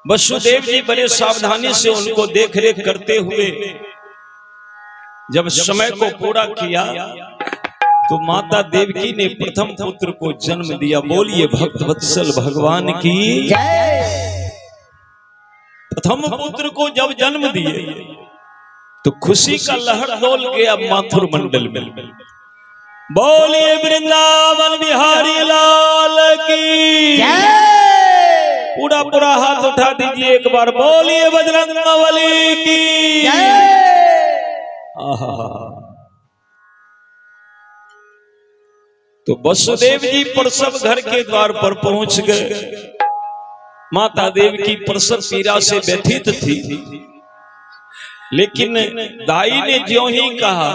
वसुदेव जी बड़े सावधानी से उनको देख रेख करते हुए जब समय को पूरा किया तो माता देवकी ने प्रथम पुत्र को जन्म दिया। बोलिए भक्त वत्सल भगवान की जय। प्रथम पुत्र को जब जन्म दिए तो खुशी का लहर डोल गया माथुर मंडल में। बोलिए वृंदावन बिहारी लाल की जय। पूरा पूरा हाथ उठा दीजिए एक बार, बोलिए बजरंगबली की जय। तो वसुदेव जी प्रसव घर के द्वार पर पहुंच गए। माता देवकी प्रसव पीड़ा से व्यथित थी, लेकिन दाई ने ज्यों ही कहा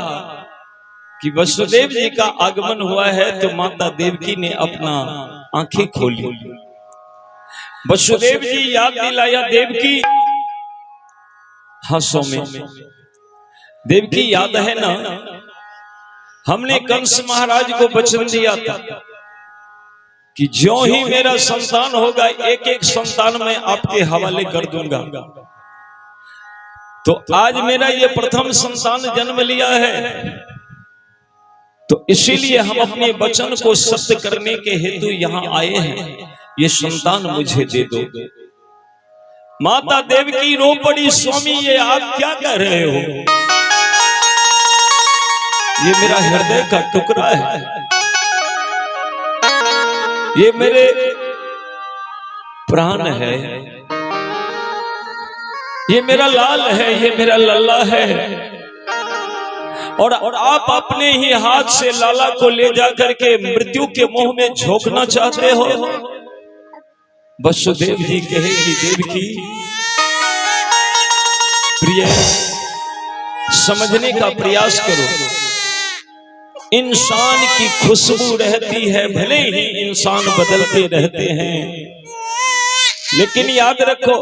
कि वसुदेव जी का आगमन हुआ है तो माता देवकी ने अपना आंखें खोली। वसुदेव जी याद दिलाया देवकी, हंसों में देवकी याद है ना, हमने कंस महाराज को वचन दिया था कि ज्यों ही मेरा संतान होगा एक एक संतान मैं आपके हवाले कर दूंगा। तो आज मेरा ये प्रथम संतान जन्म लिया है, तो इसीलिए हम अपने वचन को सत्य करने के हेतु यहाँ आए हैं। ये संतान मुझे दे दो। माता देवकी रो पड़ी, स्वामी ये आप क्या कह रहे हो? ये मेरा हृदय का टुकड़ा है, ये मेरे प्राण है, ये मेरा लाल है, ये मेरा लल्ला है, और आप अपने ही हाथ से लाला को ले जाकर के मृत्यु के मुंह में झोंकना चाहते हो। वसुदेव जी कहे कि देवकी प्रिय, समझने का प्रयास करो। इंसान की खुशबू रहती है, भले ही इंसान बदलते रहते हैं, लेकिन याद रखो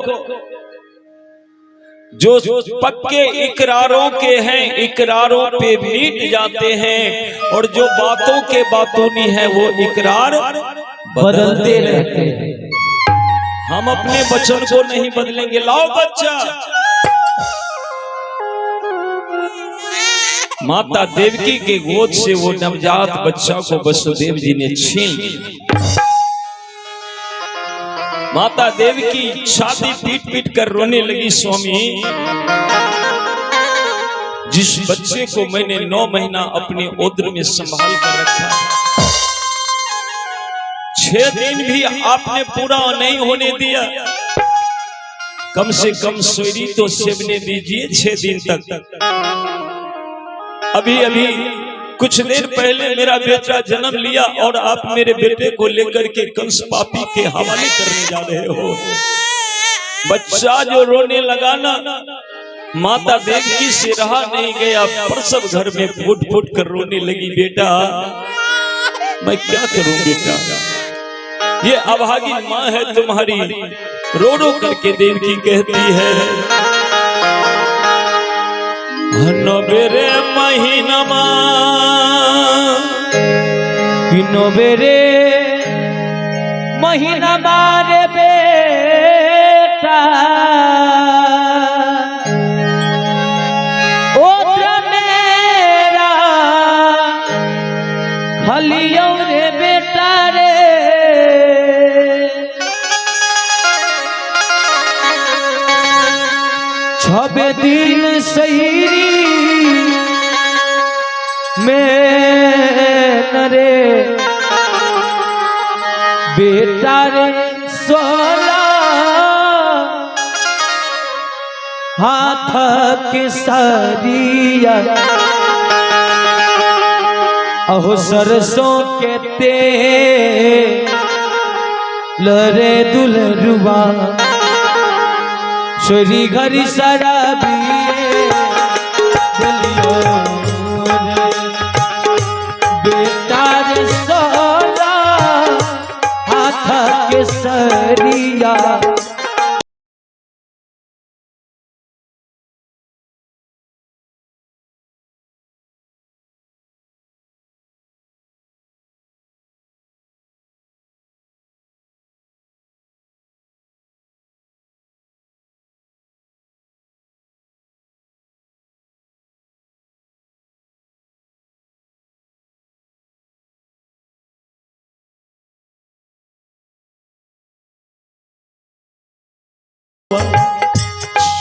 जो पक्के इकरारों के हैं इकरारों पे मिट जाते हैं, और जो बातों के बातूनी है वो इकरार बदलते रहते हैं। हम अपने वचन को नहीं बदलेंगे। लाओ बच्चा। माता देवकी के गोद से वो नवजात बच्चा को वसुदेव जी ने छीन लिया। माता देवकी छाती पीट पीट कर रोने लगी, स्वामी जिस बच्चे को मैंने 9 महीना अपने उदर में संभाल कर रखा, 6 दिन भी आपने पूरा नहीं होने दिया, कम से कम सोरी तो सेवने दीजिए 6 दिन तक। अभी अभी कुछ देर पहले मेरा बेटा जन्म लिया और आप मेरे बेटे को लेकर के कंस पापी के हवाले करने जा रहे हो। बच्चा जो रोने लगा ना, माता देवकी से रहा नहीं गया, प्रसव घर में फुट फुट कर रोने लगी। बेटा मैं क्या करूं बेटा, ये अभागी माँ है तुम्हारी। रो रो करके देवकी कहती है, नबेरे महीनमा नबेरे महीना मारे बेटा, ओत्र मेरा खलियो रे बेटा रे, छबे दिन सही में नरे बेटा रे 16 हाथ के सरिया, अहो सरसों के तेल रे दुलरुआ, छोरी घरी शराबी बेटा रे 16 हाथ के सरिया।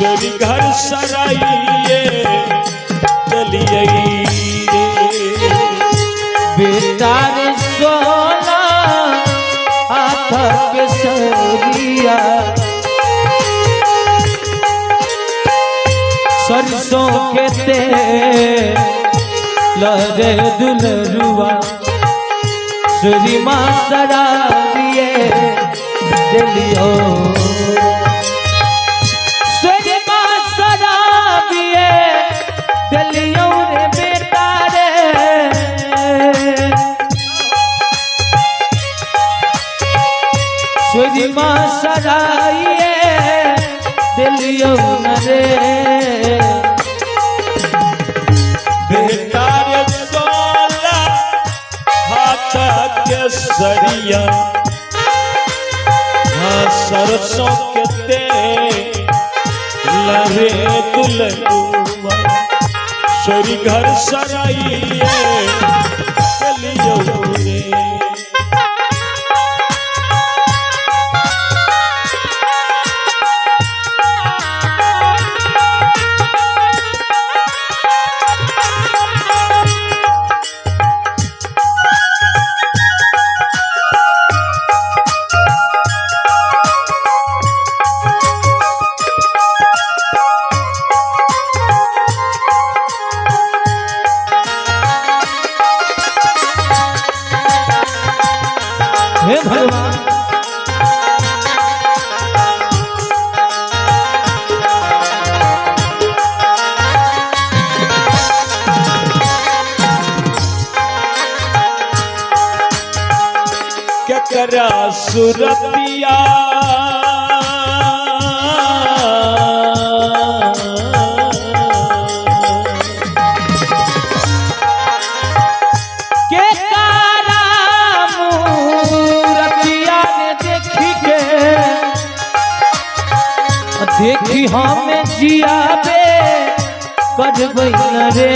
सोरी घर सराइए चलिए रे बेटा रे सोना हाथ के सरिया सरसों के तेल लहरे दुलरुआ सुरी माँ सरारिए दिलियो सुरी माँ सरारिए दिलियो रे बेटा रे सुरी माँ सरारिए दिलियो रे बेटा रे सोला हाथ के सरिया हाँ सरसों के तेल लहरे दुलरुआ सोरी घर सराइए चलियो रे हे भगवान क्या करा सुरतिया के कारा मूरतिया ने देखी हमें जियाबे करबै न रे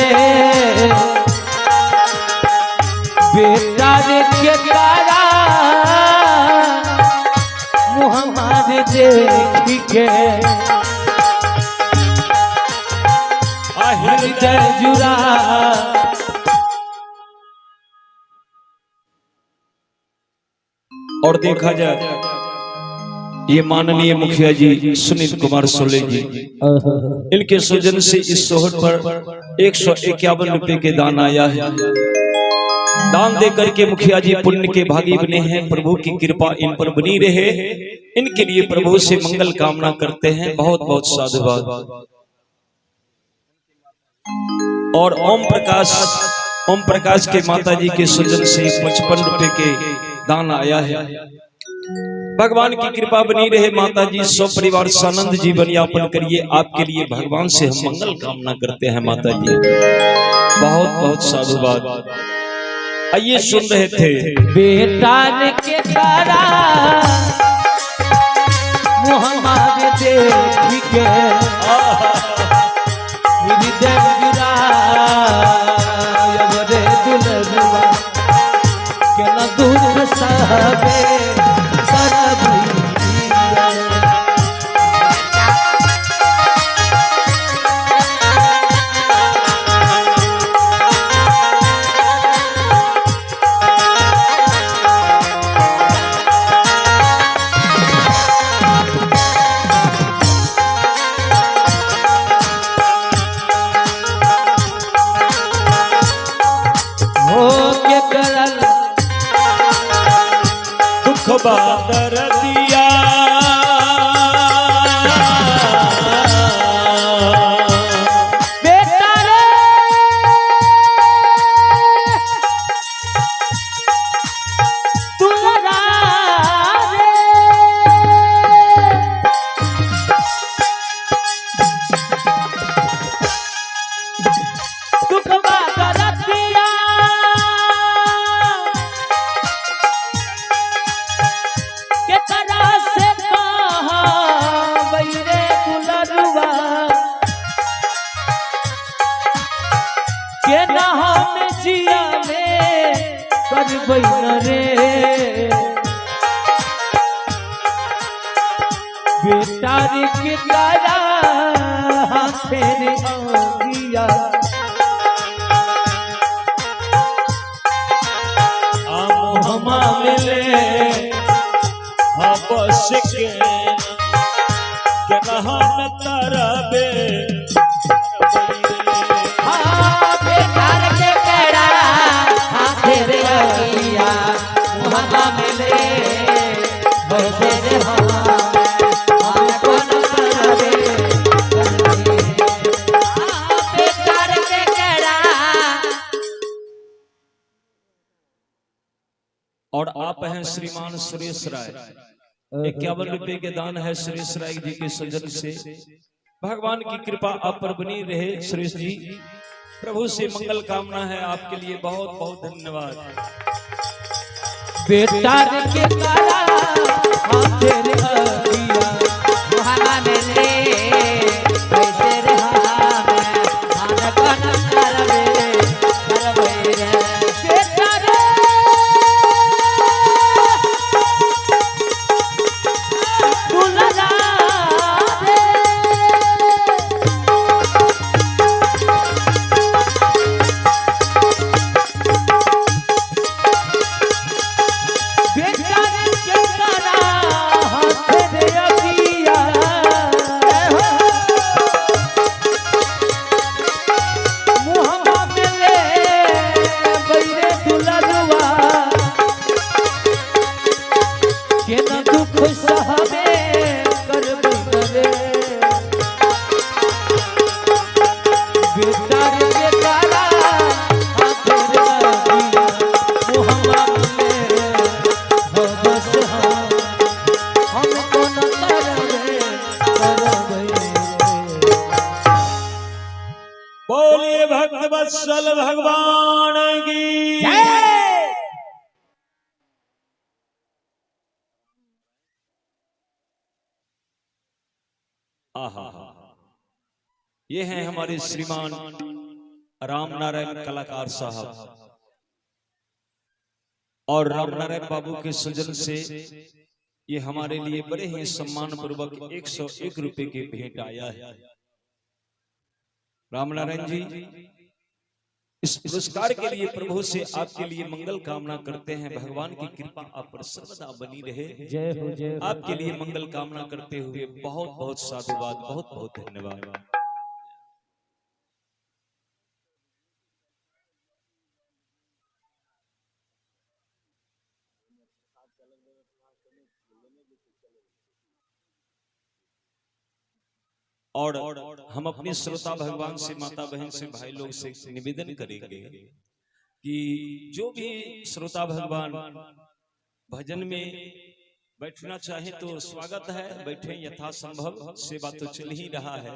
बेटा रे के कारा मुहम्मद देखी के हृदय जुरा और देखा जाए ये माननीय मुखिया जी सुनील कुमार सोले जी इनके सौजन से इस सोहर पर 151 रुपए के दान आया है। दान दे करके मुखिया जी पुण्य के भागी बने हैं। प्रभु की कृपा इन पर बनी रहे, इनके लिए प्रभु से मंगल कामना करते हैं। बहुत बहुत साधुवाद। और ओम प्रकाश के माता जी के सौजन से 55 रुपए के दान आया है। भगवान की कृपा बनी रहे। माता जी सब परिवार सानंद जीवन यापन करिए। आपके लिए भगवान से हम मंगल कामना करते हैं। माता जी बहुत बहुत साधुवाद। आइए सुन रहे थे बेटा के कारा मुहम्मद देख के हृदय जुरा यवरे दुलरुआ के न दूर सहबे बादर दिया बेटा रे तुलरा रे दुख बादर दिया के ना हमें जिया में करबै न रे बेटा रे के तारा तेरे अंगिया हमा मिले बस के कहा न तरबे बेकार के केड़ा तेरे अंगिया हमा मिले तेरे हवा हम कौन करबे बेकार के केड़ा। और आप हैं श्रीमान सुरेश राय, 51 रुपए के दान है सुरेश राय जी के सौजन्य से। भगवान की कृपा आप पर बनी रहे सुरेश जी, प्रभु से मंगल कामना है आपके लिए, बहुत बहुत धन्यवाद। बेकार के काला तेरे अंगिया हवा मिले तेरे हवा हम कौन करबे रे बेकार बोलिए भक्त वत्सल भगवान की जय। आहा, ये हैं हमारे श्रीमान राम नारायण कलाकार साहब, और राम नारायण बाबू के सृजन से ये हमारे लिए बड़े ही सम्मान पूर्वक 101 रुपए की भेंट आया है। राम नारायण जी इस पुरस्कार के लिए प्रभु से आपके लिए मंगल कामना करते हैं। भगवान की कृपा आप पर सर्वदा बनी रहे, जय हो जय हो। आपके लिए मंगल कामना करते हुए बहुत बहुत साधुवाद, बहुत बहुत धन्यवाद। और हम अपने श्रोता भगवान से, माता बहन से, भाई लोग से निवेदन करेंगे कि जो भी श्रोता भगवान भजन में बैठना चाहे तो स्वागत है, बैठे यथासंभव, सेवा तो चल ही रहा है।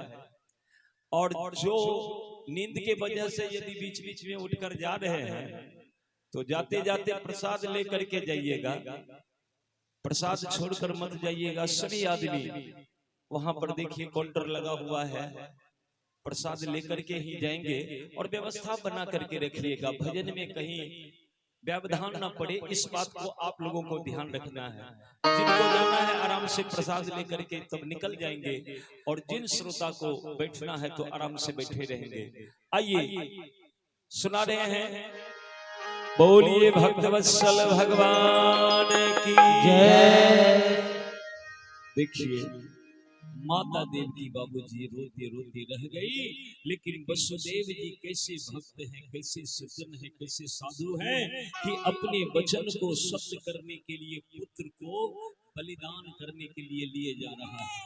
और जो नींद के वजह से यदि बीच बीच में उठकर जा रहे हैं तो जाते जाते प्रसाद लेकर के जाइएगा, प्रसाद छोड़कर मत जाइएगा। सभी आदमी वहां पर देखिए काउंटर लगा हुआ है, प्रसाद लेकर के ही जाएंगे और व्यवस्था बना करके रखिएगा, भजन में कहीं व्यवधान ना पड़े, इस बात को आप लोगों को ध्यान रखना है। जिनको जाना है आराम से प्रसाद लेकर के तब निकल जाएंगे, और जिन श्रोता को बैठना है तो आराम से बैठे रहेंगे। आइए सुना रहे हैं, बोलिए भक्तवत्सल भगवान की जय। देखिए माता देवकी बाबूजी रोते रोते रह गई, लेकिन वसुदेव जी कैसे भक्त हैं, कैसे सज्जन हैं, कैसे साधु हैं कि अपने वचन को सत्य करने के लिए पुत्र को बलिदान करने के लिए लिए जा रहा है।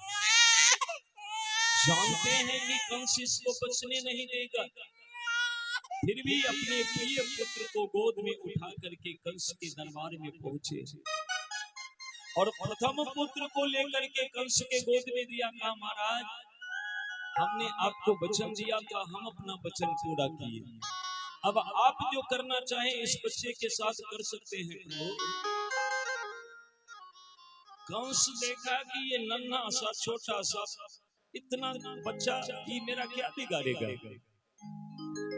जानते हैं कि कंस इसको बचने नहीं देगा, फिर भी अपने प्रिय पुत्र को गोद में उठा करके कंस के दरबार में पहुंचे और प्रथम पुत्र को लेकर के कंस के गोद में दिया। कहा महाराज हमने आपको वचन दिया था, हम अपना वचन पूरा किए, अब आप जो करना चाहें इस बच्चे के साथ कर सकते हैं प्रभु। कंस देखा कि ये नन्हा सा छोटा सा इतना बच्चा ये मेरा क्या बिगाड़ेगा,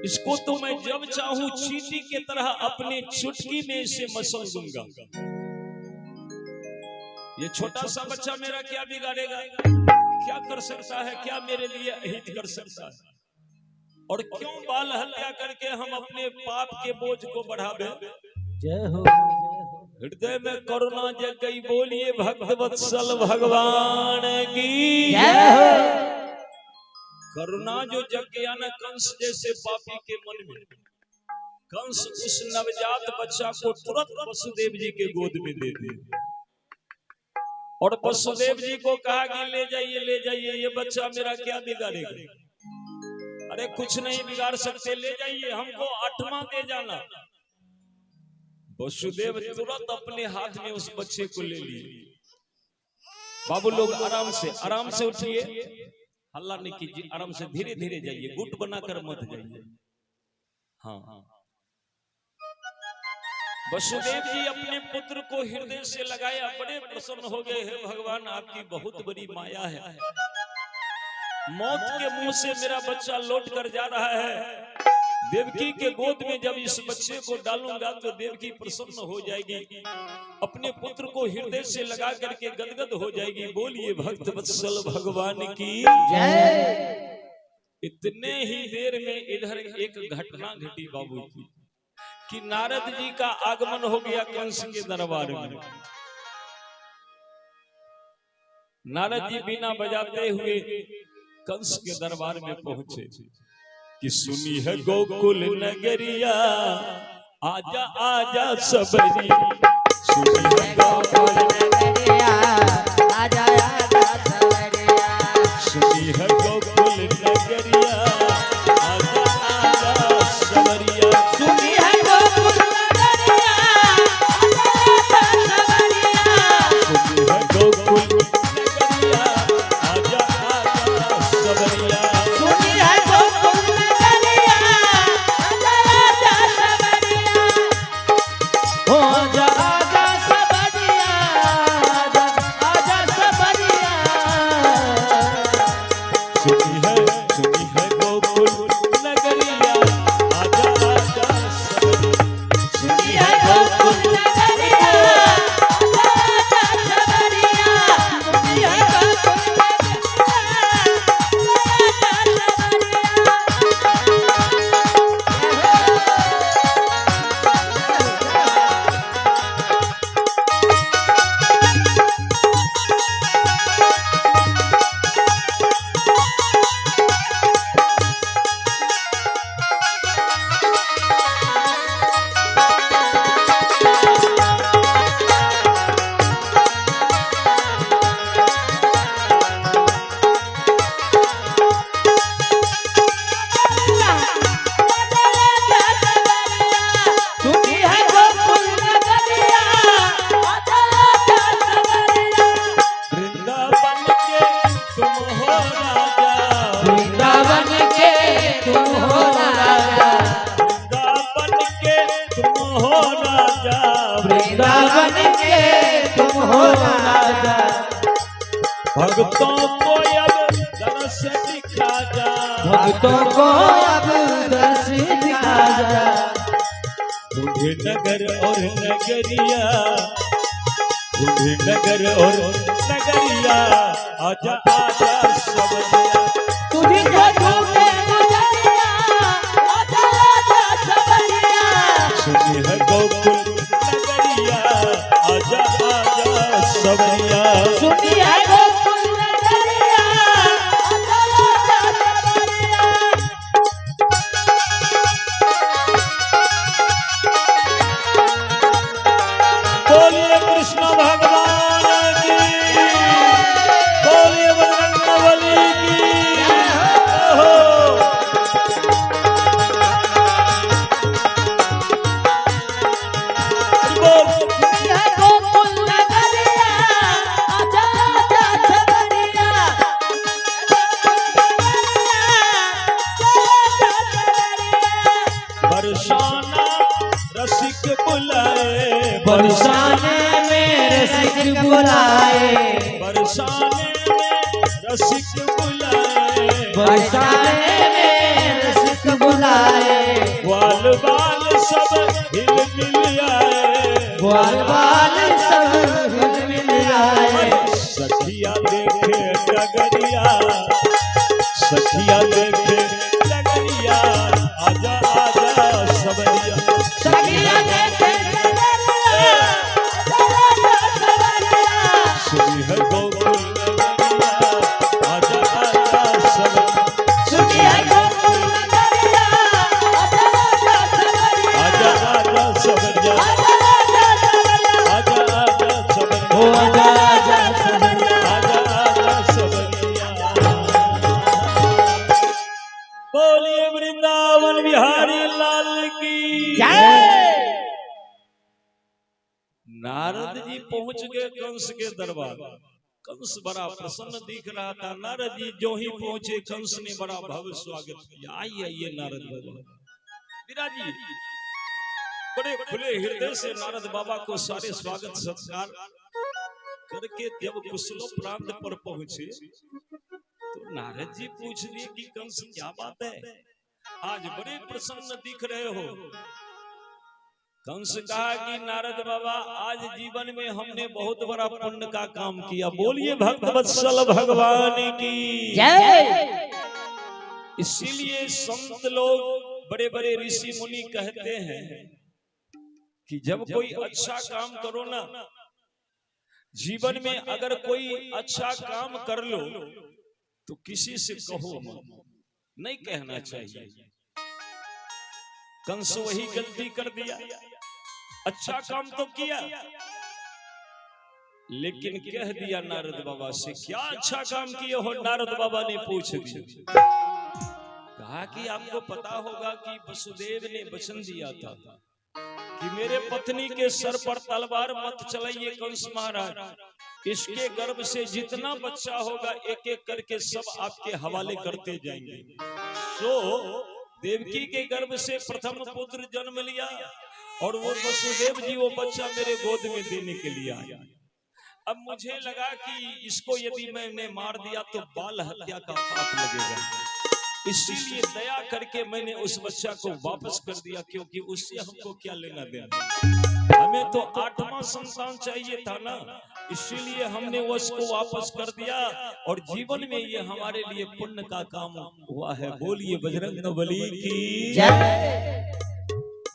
इसको तो मैं जब चाहूं चींटी के तरह अपने चुटकी में इसे मसल दूंगा। ये छोटा सा बच्चा मेरा क्या बिगाड़ेगा, क्या कर सकता है, क्या मेरे लिए अहित कर सकता है, और क्यों बाल हत्या करके हम अपने पाप के बोझ को बढ़ावे। जय हो। हृदय में करुणा जग गई, बोलिए भक्त वत्सल भगवान की जय हो। करुणा जो जग गया न कंस जैसे पापी के मन में, कंस उस नवजात बच्चा को तुरंत वसुदेव जी के गोद में दे दिया और वसुदेव जी को कहा कि ले जाइए, ये बच्चा मेरा क्या बिगाड़ेगा। अरे कुछ नहीं बिगाड़ सकते, ले जाइए, हमको 8वां दे जाना। वसुदेव तुरंत अपने हाथ में उस बच्चे को ले लिए। बाबू लोग आराम से उठिए, हल्ला नहीं कीजिए, आराम से धीरे धीरे जाइए, गुट बनाकर मत जाइए। हाँ, वसुदेव जी अपने पुत्र को हृदय से लगाया, बड़े प्रसन्न हो गए। हे भगवान, आपकी बहुत बड़ी माया है, मौत के मुंह से मेरा बच्चा लौट कर जा रहा है। देवकी के गोद में जब इस बच्चे को डालूंगा तो देवकी प्रसन्न हो जाएगी, अपने पुत्र को हृदय से लगा करके गदगद हो जाएगी। बोलिए भक्त वत्सल भगवान की जय। इतने ही देर में इधर एक घटना घटी बाबू की, कि नारद जी का आगमन हो गया कंस के दरबार में। नारद जी बिना बजाते हुए कंस के दरबार में पहुंचे कि सुनी है गोकुल नगरिया, आजा आजा सबरिया, सुनी है गोकुल नगरिया, आजा आजा सबरिया, सुनी है गोकुल नगरिया, आजा आजा सबरिया, सुनी है गोकुल नगरिया, आजा आजा सबरिया, सुनी है गोकुल नगरिया, आजा आजा सबरिया, सुनी है गोकुल नगरिया, आजा आजा सबरिया, हो जा आजा सबरिया, आजा सबरिया। सुनी है गोकुल नगरिया, आजा आजा सबरिया, सुनी है गोकुल नगरिया, आजा आजा सबरिया, सुनी है गोकुल वृंदावन के तुम हो राजा, वृंदावन के तुम हो राजा, वृंदावन के तुम हो राजा, भक्तों को अब दर्श दिखा जा, भक्तों को अब दर्श दिखा जा, तुम्हें नगर और नगरिया, तुम्हें नगर और नगरिया, आजा आजा सबरिया, तुझे झूठे गुजरिया, आजा आजा सबरिया, सुनी है गोकुल नगरिया, आजा आजा सबरिया, सुनी है गोकुल नगरिया, आजा आजा सबरिया। बोलिए कृष्ण भगवान की, बोलिए बजरंगबली की जय हो। सुनी है गोकुल नगरिया, आजा आजा सबरिया, बरसाना रसिक बुलाए, बरसाने में रसिक बुलाए, बरसाने में रसिक बुलाए, बरसाने में रसिक बुलाए, ग्वाल बाल सब हिल मिल आए, ग्वाल बाल सब हिल मिल आए, डगरिया सखिया देखे डगरिया आजा आजा सबरिया सखिया देखे सुनी है गोकुल नगरिया आजा आजा सबरिया सुनी है गोकुल नगरिया आजा आजा सबरिया आजा आजा सबरिया ओ आजा आजा सबरिया आजा आजा सबरिया बोलिए वृंदावन बिहारी लाल की जय। नारद जी पहुंच गए कंस के दरबार। कंस बड़ा प्रसन्न दिख रहा था। नारद जी जो ही पहुंचे कंस ने बड़ा भव्य स्वागत किया। आइए आइए नारद बाबा। विराजी बड़े खुले हृदय से नारद बाबा को सारे स्वागत सत्कार करके जब कुशलो प्रांत पर पहुंचे तो नारद जी पूछ लिए कि कंस क्या बात है, आज बड़े प्रसन्न दिख रहे हो। कंस कहा कि नारद बाबा आज जीवन में हमने बहुत बड़ा पुण्य का काम किया। बोलिए भक्तवत्सल भगवान की जय। इसीलिए संत लोग बड़े बड़े ऋषि मुनि कहते हैं कि जब कोई अच्छा काम करो ना, जीवन में अगर कोई अच्छा काम कर लो तो किसी से कहो मत, नहीं कहना चाहिए। कंस वही गलती कर दिया। अच्छा काम तो किया लेकिन कह दिया नारद बाबा से, क्या अच्छा काम किए हो? नारद बाबा ने पूछ दिया। कहा कि आपको पता होगा कि वसुदेव ने वचन दिया था कि मेरे पत्नी के सर पर तलवार मत चलाइए कंस महाराज। इसके गर्भ से जितना बच्चा होगा एक एक करके सब आपके हवाले करते जाएंगे। तो देवकी के गर्भ से प्रथम पुत्र जन्म लिया और वो वसुदेव जी वो बच्चा मेरे गोद में देने के लिए आया। अब मुझे लगा कि इसको यदि मैंने मार दिया तो बाल हत्या का पाप लगेगा, इसीलिए दया करके मैंने उस बच्चा को वापस कर दिया, क्योंकि उससे हमको क्या लेना देना। हमें तो 8वां संतान चाहिए था ना, इसीलिए हमने उसको वापस कर दिया और जीवन में ये हमारे लिए पुण्य का काम हुआ है। बोलिए बजरंगबली की जय।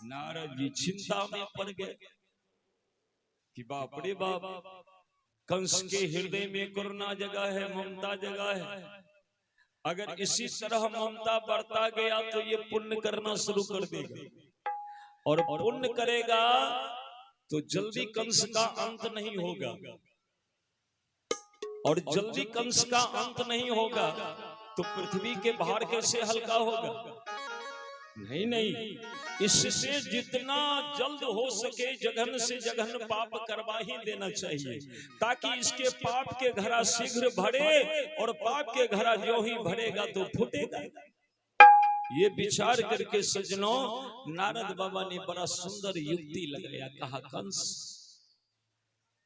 नारद जी चिंता में पड़ गए कि बाप रे बाप, कंस के हृदय में करुणा जगह है, ममता जगह है। अगर इसी तरह ममता बढ़ता गया तो ये पुण्य करना शुरू कर देगा और पुण्य करेगा तो जल्दी कंस का अंत नहीं होगा, और जल्दी कंस का अंत नहीं होगा तो पृथ्वी के भार कैसे हल्का होगा? नहीं नहीं, इससे जितना जल्द हो सके जघन से जघन पाप करवा ही देना चाहिए, ताकि इसके पाप के घड़ा शीघ्र भरे, और पाप के घड़ा जो ही भरेगा तो फूटेगा। ये विचार करके सज्जनों नारद बाबा ने बड़ा सुंदर युक्ति लगाया। कहा कंस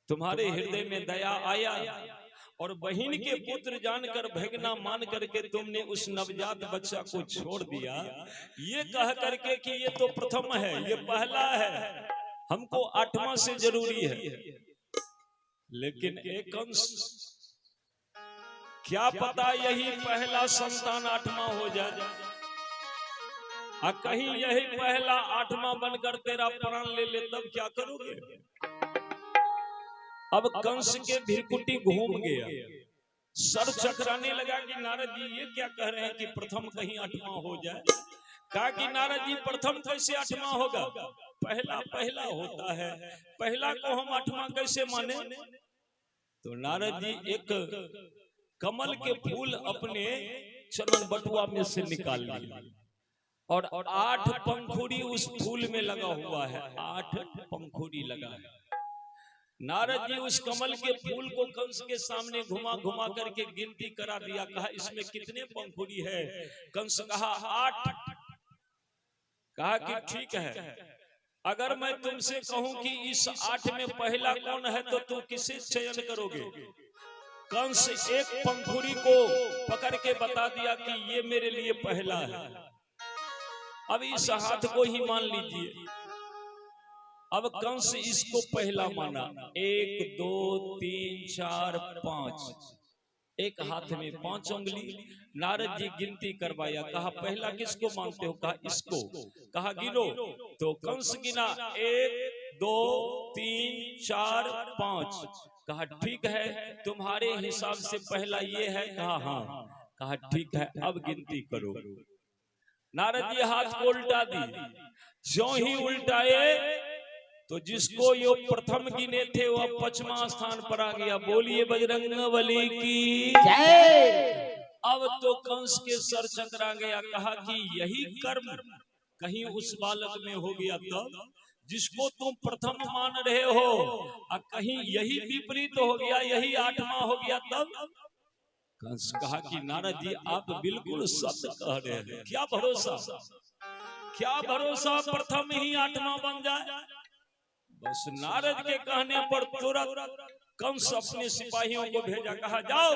तुम्हारे हृदय में दया आया और बहन के पुत्र जानकर भगना मान करके तुमने उस नवजात बच्चा को छोड़ दिया, ये कह करके कि ये तो प्रथम है, ये पहला है, हमको 8वां से जरूरी है। लेकिन एक कंस, क्या पता यही पहला संतान 8वां हो जाए, कहीं यही पहला 8वां बनकर तेरा प्राण ले ले, तब क्या करोगे? अब कंस के भीकुटी घूम गया, सर चकराने लगा कि नारद जी ये क्या कह रहे हैं कि प्रथम कहीं 8वां हो जाए। कहा कि नारद जी प्रथम कैसे 8वां होगा? पहला पहला होता है, पहला को हम 8वां कैसे माने? तो नारद जी एक कमल के फूल अपने चरण बटुआ में से निकाल लिया और 8 पंखुड़ी उस फूल में लगा हुआ है, 8 पंखुड़ी लगा है। नारद जी उस कमल के फूल को कंस के सामने घुमा घुमा करके गिनती करा दिया। कहा इसमें कितने पंखुड़ी है? कंस कहा 8। कहा कि ठीक है, अगर मैं तुमसे कहूं कि इस 8 में पहला कौन है तो तू किसे चयन करोगे? कंस एक पंखुड़ी को पकड़ के बता दिया कि ये मेरे लिए पहला है। अब इस हाथ को ही मान लीजिए। अब कंस इसको पहला माना, 1 2 3 4 5, एक हाथ में 5 उंगली। नारद जी गिनती करवाया, कहा पहला किसको मानते हो? कहा इसको। कहा गिनो। तो कंस गिना 1 2 3 4 5। कहा ठीक है, तुम्हारे हिसाब से पहला ये है। कहा हाँ। कहा ठीक है, अब गिनती करो। नारद जी हाथ को उल्टा दी। ज्यों ही उल्टाए तो जिसको ये प्रथम गिने थे वह 5वां स्थान पर आ गया। बोलिए बजरंगबली की जय। अब तो कंस के सर चकरा गया। कहा कि यही कर्म कहीं उस बालक में हो गया तब, जिसको तुम प्रथम मान रहे हो, और कहीं यही विपरीत हो गया, यही 8वां हो गया तब। कंस कहा कि नारद जी आप बिल्कुल सत्य कह रहे हैं, क्या भरोसा, क्या भरोसा प्रथम ही 8वां बन जाए। बस नारद के कहने पर तुरंत कंस अपने सिपाहियों को भेजा। कहा जाओ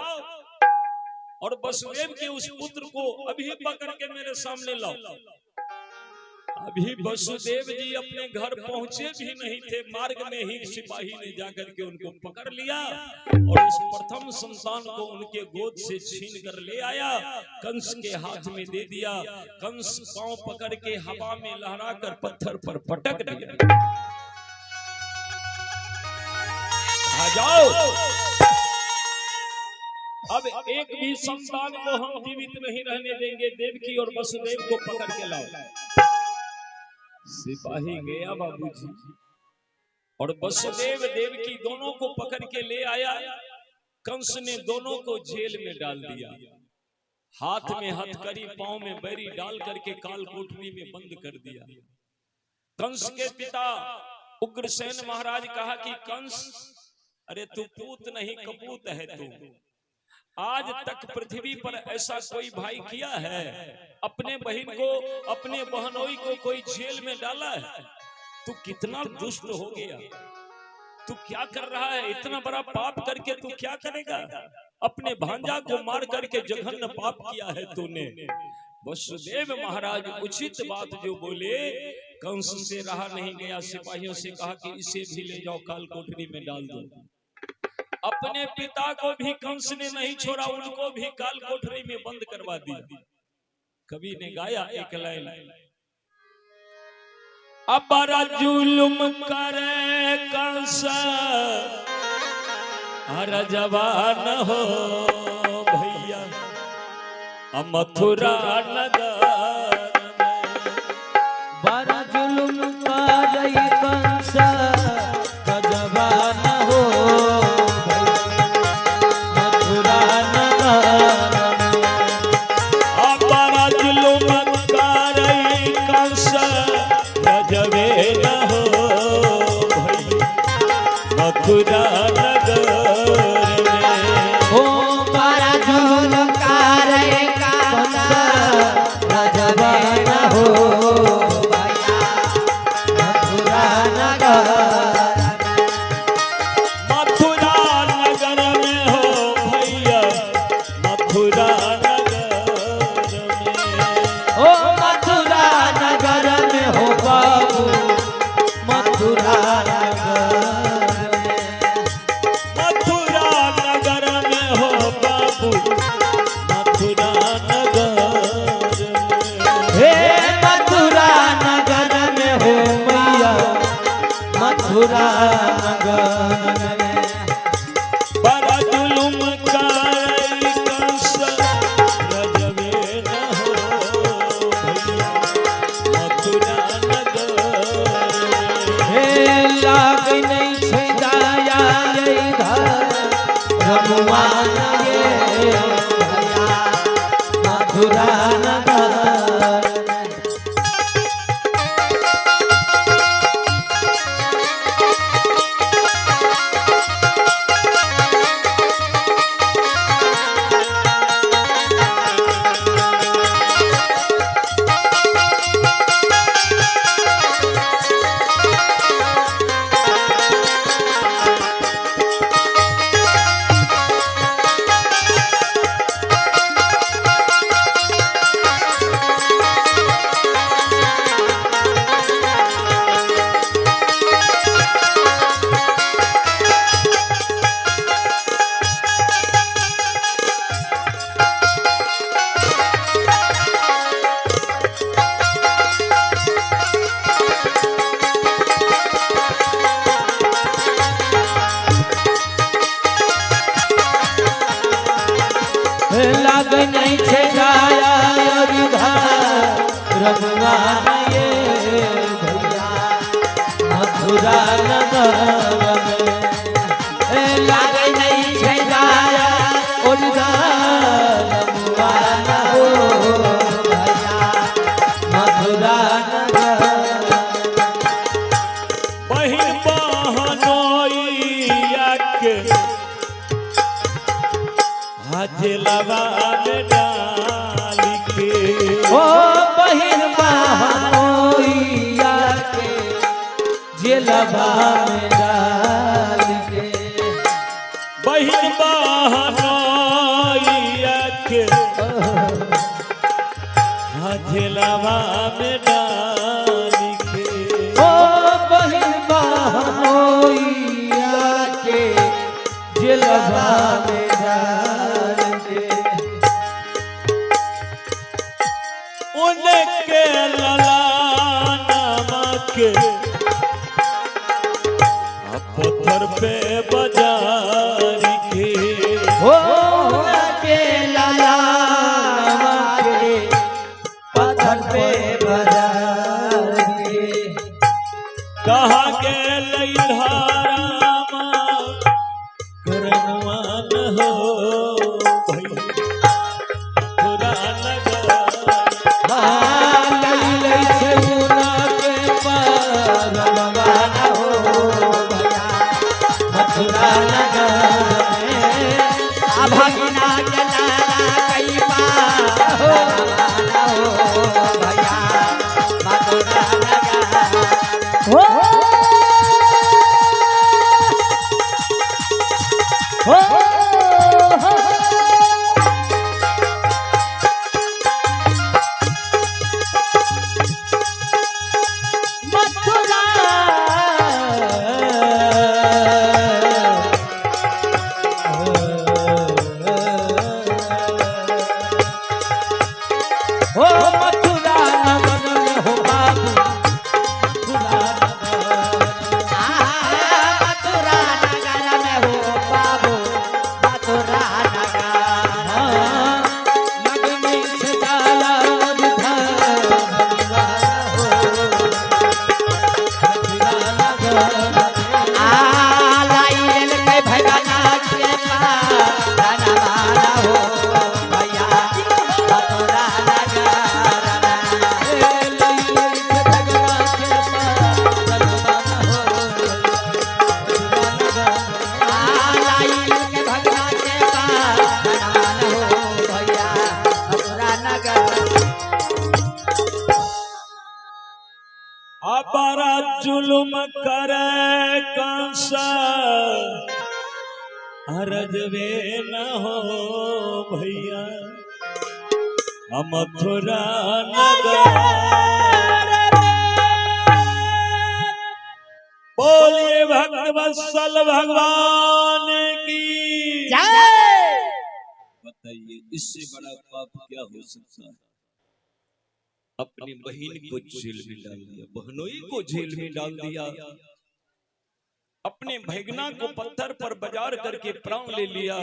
और वसुदेव के उस पुत्र को अभी पकड़ के मेरे सामने लाओ। अभी वसुदेव जी अपने घर पहुंचे भी नहीं थे, मार्ग में ही सिपाही ने जाकर के उनको पकड़ लिया और उस प्रथम संतान को उनके गोद से छीन कर ले आया, कंस के हाथ में दे दिया। कंस पांव पकड़ के हवा में लहराकर पत्थर पर पटक दिया। आ जाओ, अब एक भी संतान को हम जीवित नहीं रहने देंगे। देवकी और वसुदेव को पकड़ के लाओ। सिपाही गया बाबूजी, और वसुदेव देवकी दोनों को पकड़ के ले आया। कंस ने दोनों को जेल में डाल दिया। हाथ में हथकड़ी, पांव में बैरी डाल करके काल कोठरी में बंद कर दिया। कंस के पिता उग्रसेन महाराज कहा कि कंस, अरे तू पूत नहीं कपूत है तू। आज तक पृथ्वी पर ऐसा कोई भाई किया है? अपने बहन को, अपने बहनोई को कोई जेल में डाला है? तू कितना दुष्ट हो गया। तू क्या कर रहा है? इतना बड़ा पाप करके तू क्या करेगा? अपने भांजा को मार करके जघन्य पाप किया है तूने। वसुदेव महाराज उचित बात जो बोले, कंस से रहा नहीं गया। सिपाहियों से कहा कि इसे भी ले जाओ, काल कोठरी में डाल दो। अपने पिता को भी कंस ने नहीं छोड़ा, उनको भी काल कोठरी में बंद करवा दिया। कवि ने गाया एक लाइन, अब बड़ा जुल्म करे कंस हर जवान हो भैया मथुरा नगर में। बड़ा जुल्म करे कंस हर जवान हो मथुरा नगर में। अब बड़ा जुल्म करे कंस जवे न हो भैया मथुरा नगर में। ओ बड़ा जुल्म करे कंस हर जवान लाग नहीं छे गाया और रघुवान ये भैया मथुरा नगर में लाग नहीं छे गाया और रघुवान हो भैया मथुरा नगर बहिन बहनोइया के हजलवा में डाल के ओ बहिन बहनोइया के जेलवा में डाल के बहिन बहनोइया के हजलवा में डाल के ओ बहिन बहनोइया के जेलवा में डाल के उनके ललानमा के पत्थर पे बाजार के हो के लाला के पत्थर पे बाजार के कहा के लइधारामा करनवान हो भैया खुदा नगर लई छे मुना के परवाना हो भैया मथुरा नगर में आ भगिना के लाला कई परवाना हो भैया मथुरा नगर हो मथुरा हो मथुरा नगर में हो बाबू मथुरा मथुरा नगर में हो बाबू मथुरा नगर लगनी से डाला अपारा जुलुम करे कंसा अरजवे न हो भैया मथुरा नगर बोलिए भक्त वत्सल भगवान की बताइए इससे बड़ा पाप क्या हो सकता है। अपनी बहन को जेल में डाल दिया, बहनोई को जेल में डाल दिया, अपने भगना को पत्थर पर बाजार करके प्राण ले लिया।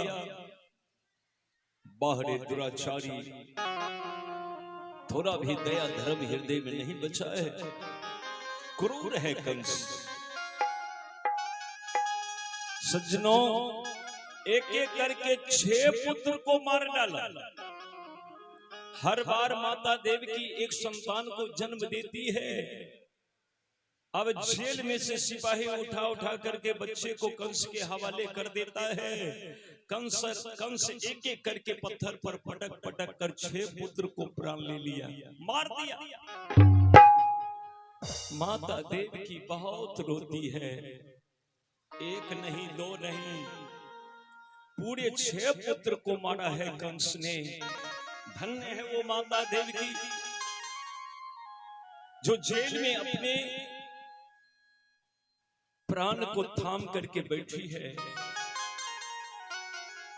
बाहरे दुराचारी थोड़ा भी दया धर्म हृदय में नहीं बचा है, क्रूर है कंस। सज्जनों एक एक करके 6 पुत्र को मार डाला। हर बार माता देवकी एक संतान को जन्म देती है। अब जेल में से सिपाही उठा उठा करके बच्चे को कंस के हवाले कर देता है। कंस एक एक करके पत्थर पर पटक पटक कर 6 पुत्र को प्राण ले लिया, मार दिया। माता देवकी बहुत रोती है, एक नहीं दो नहीं, पूरे 6 पुत्र को मारा है कंस ने। धन्य है वो माता देवकी जो जेल में अपने प्राण को थाम करके बैठी है।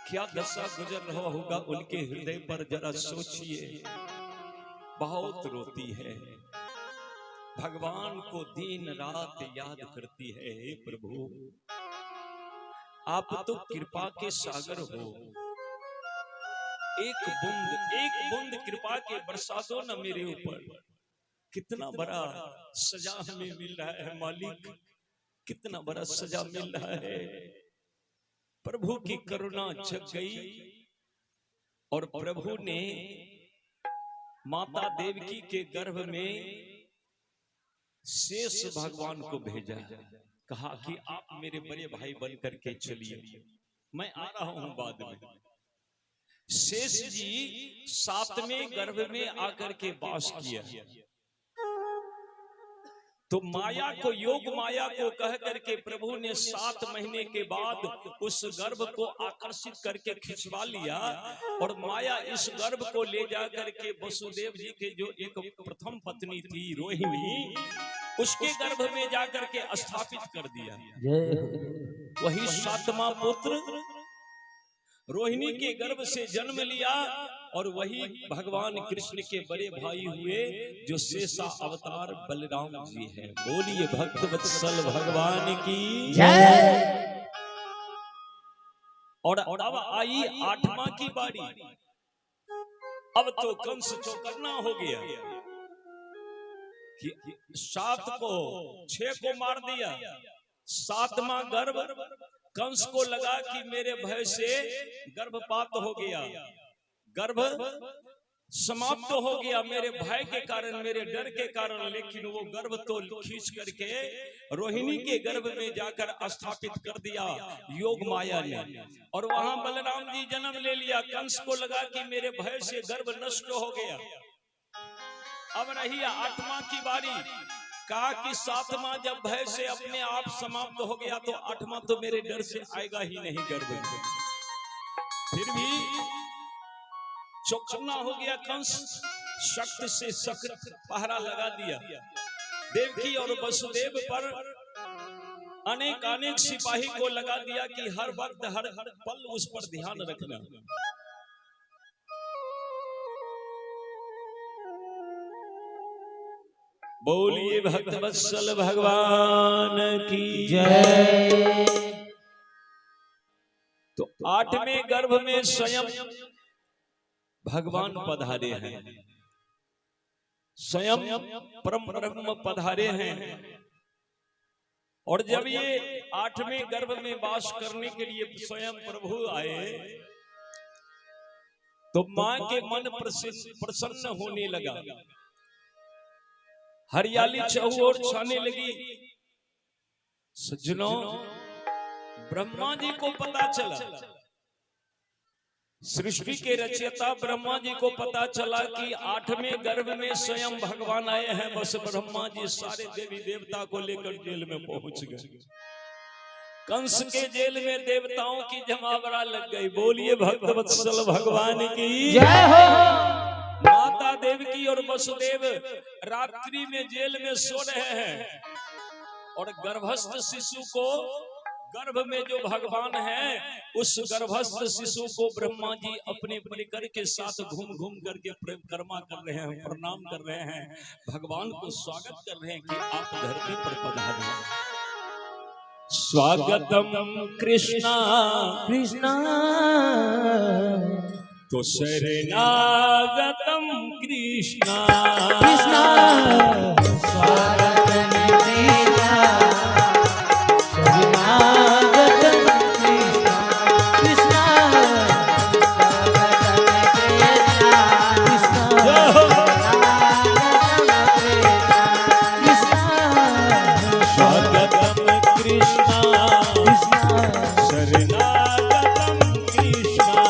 क्या दशा गुजर रहा होगा उनके हृदय पर, जरा सोचिए। बहुत रोती है, भगवान को दिन रात याद करती है। हे प्रभु आप तो कृपा के सागर हो, एक बूंद कृपा के बरसा दो न मेरे ऊपर। कितना बड़ा सजा हमें मिल रहा है मालिक, कितना बड़ा सजा मिल रहा है। प्रभु की करुणा जग गई और प्रभु ने माता देवकी के गर्भ में शेष भगवान को भेजा, कहा कि आप मेरे बड़े भाई बन करके चलिए, मैं आ रहा हूं बाद में। शेष जी 7वें गर्भ में आकर के वास किया। तो माया को, योग माया को कह करके प्रभु ने 7 महीने के बाद उस गर्भ को आकर्षित करके खिंचवा लिया और माया इस गर्भ को ले जा करके वसुदेव जी के जो एक प्रथम पत्नी थी रोहिणी, उसके गर्भ में जाकर के स्थापित कर दिया। वही 7वां पुत्र रोहिणी के गर्भ से जन्म लिया और वही भगवान कृष्ण के बड़े भाई हुए जो शेषा अवतार बलराम जी हैं। बोलिए भक्त वत्सल भगवान की जय। और अब आई 8वां की बारी। अब तो कंस चौकन्ना हो गया कि 7 को 6 को मार दिया। 7वां गर्भ कंस को लगा कि मेरे भय से गर्भपात हो गया, गर्भ समाप्त हो गया मेरे भय के कारण, मेरे डर के कारण। लेकिन वो गर्भ तो खींच करके रोहिणी के गर्भ में जाकर स्थापित कर दिया योग माया ने, और वहां बलराम जी जन्म ले लिया। कंस को लगा कि मेरे भय से गर्भ नष्ट हो गया। अब रही 8वां की बारी। कहा कि 7वां जब भय से अपने आप समाप्त हो गया तो 8वां तो मेरे डर से आएगा ही नहीं गर्भ। फिर भी चौकन्ना हो गया कंस, शक्ति से सख्त पहरा लगा दिया। देवकी और वसुदेव पर अनेक सिपाही को लगा दिया कि हर वक्त हर पल उस पर ध्यान रखना। बोलिए भक्त वत्सल भगवान की जय। तो 8वें गर्भ में स्वयं भगवान पधारे हैं, स्वयं परम ब्रह्म पधारे हैं। और जब ये 8वें गर्भ में वास करने के लिए स्वयं प्रभु आए तो मां के मन प्रसन्न होने लगा, हरियाली चहुओर छाने लगी। सज्जनों, ब्रह्मा जी को पता चला, सृष्टि के रचयिता ब्रह्मा जी को पता चला कि 8वें गर्भ में स्वयं भगवान आए हैं। बस ब्रह्मा जी सारे देवी देवता को लेकर जेल में पहुंच गए। कंस के जेल में देवताओं की जमावड़ा लग गई। बोलिए भक्त वत्सल भगवान की जय हो। माता देवकी और वसुदेव रात्रि में जेल में सो रहे हैं और गर्भस्थ शिशु को, गर्भ में जो भगवान है उस गर्भस्थ शिशु को ब्रह्मा जी अपने परिकर के साथ घूम घूम करके परिक्रमा कर रहे हैं, प्रणाम कर रहे हैं, भगवान को स्वागत कर रहे हैं कि आप धरती पर पधारे। स्वागतम कृष्णा कृष्णा तो शरणागतम कृष्णा कृष्णा। स्वागतम कृष्णा शरणागतम कृष्णा कृष्णा। स्वागतम कृष्णा कृष्णा शरणागतम कृष्णा।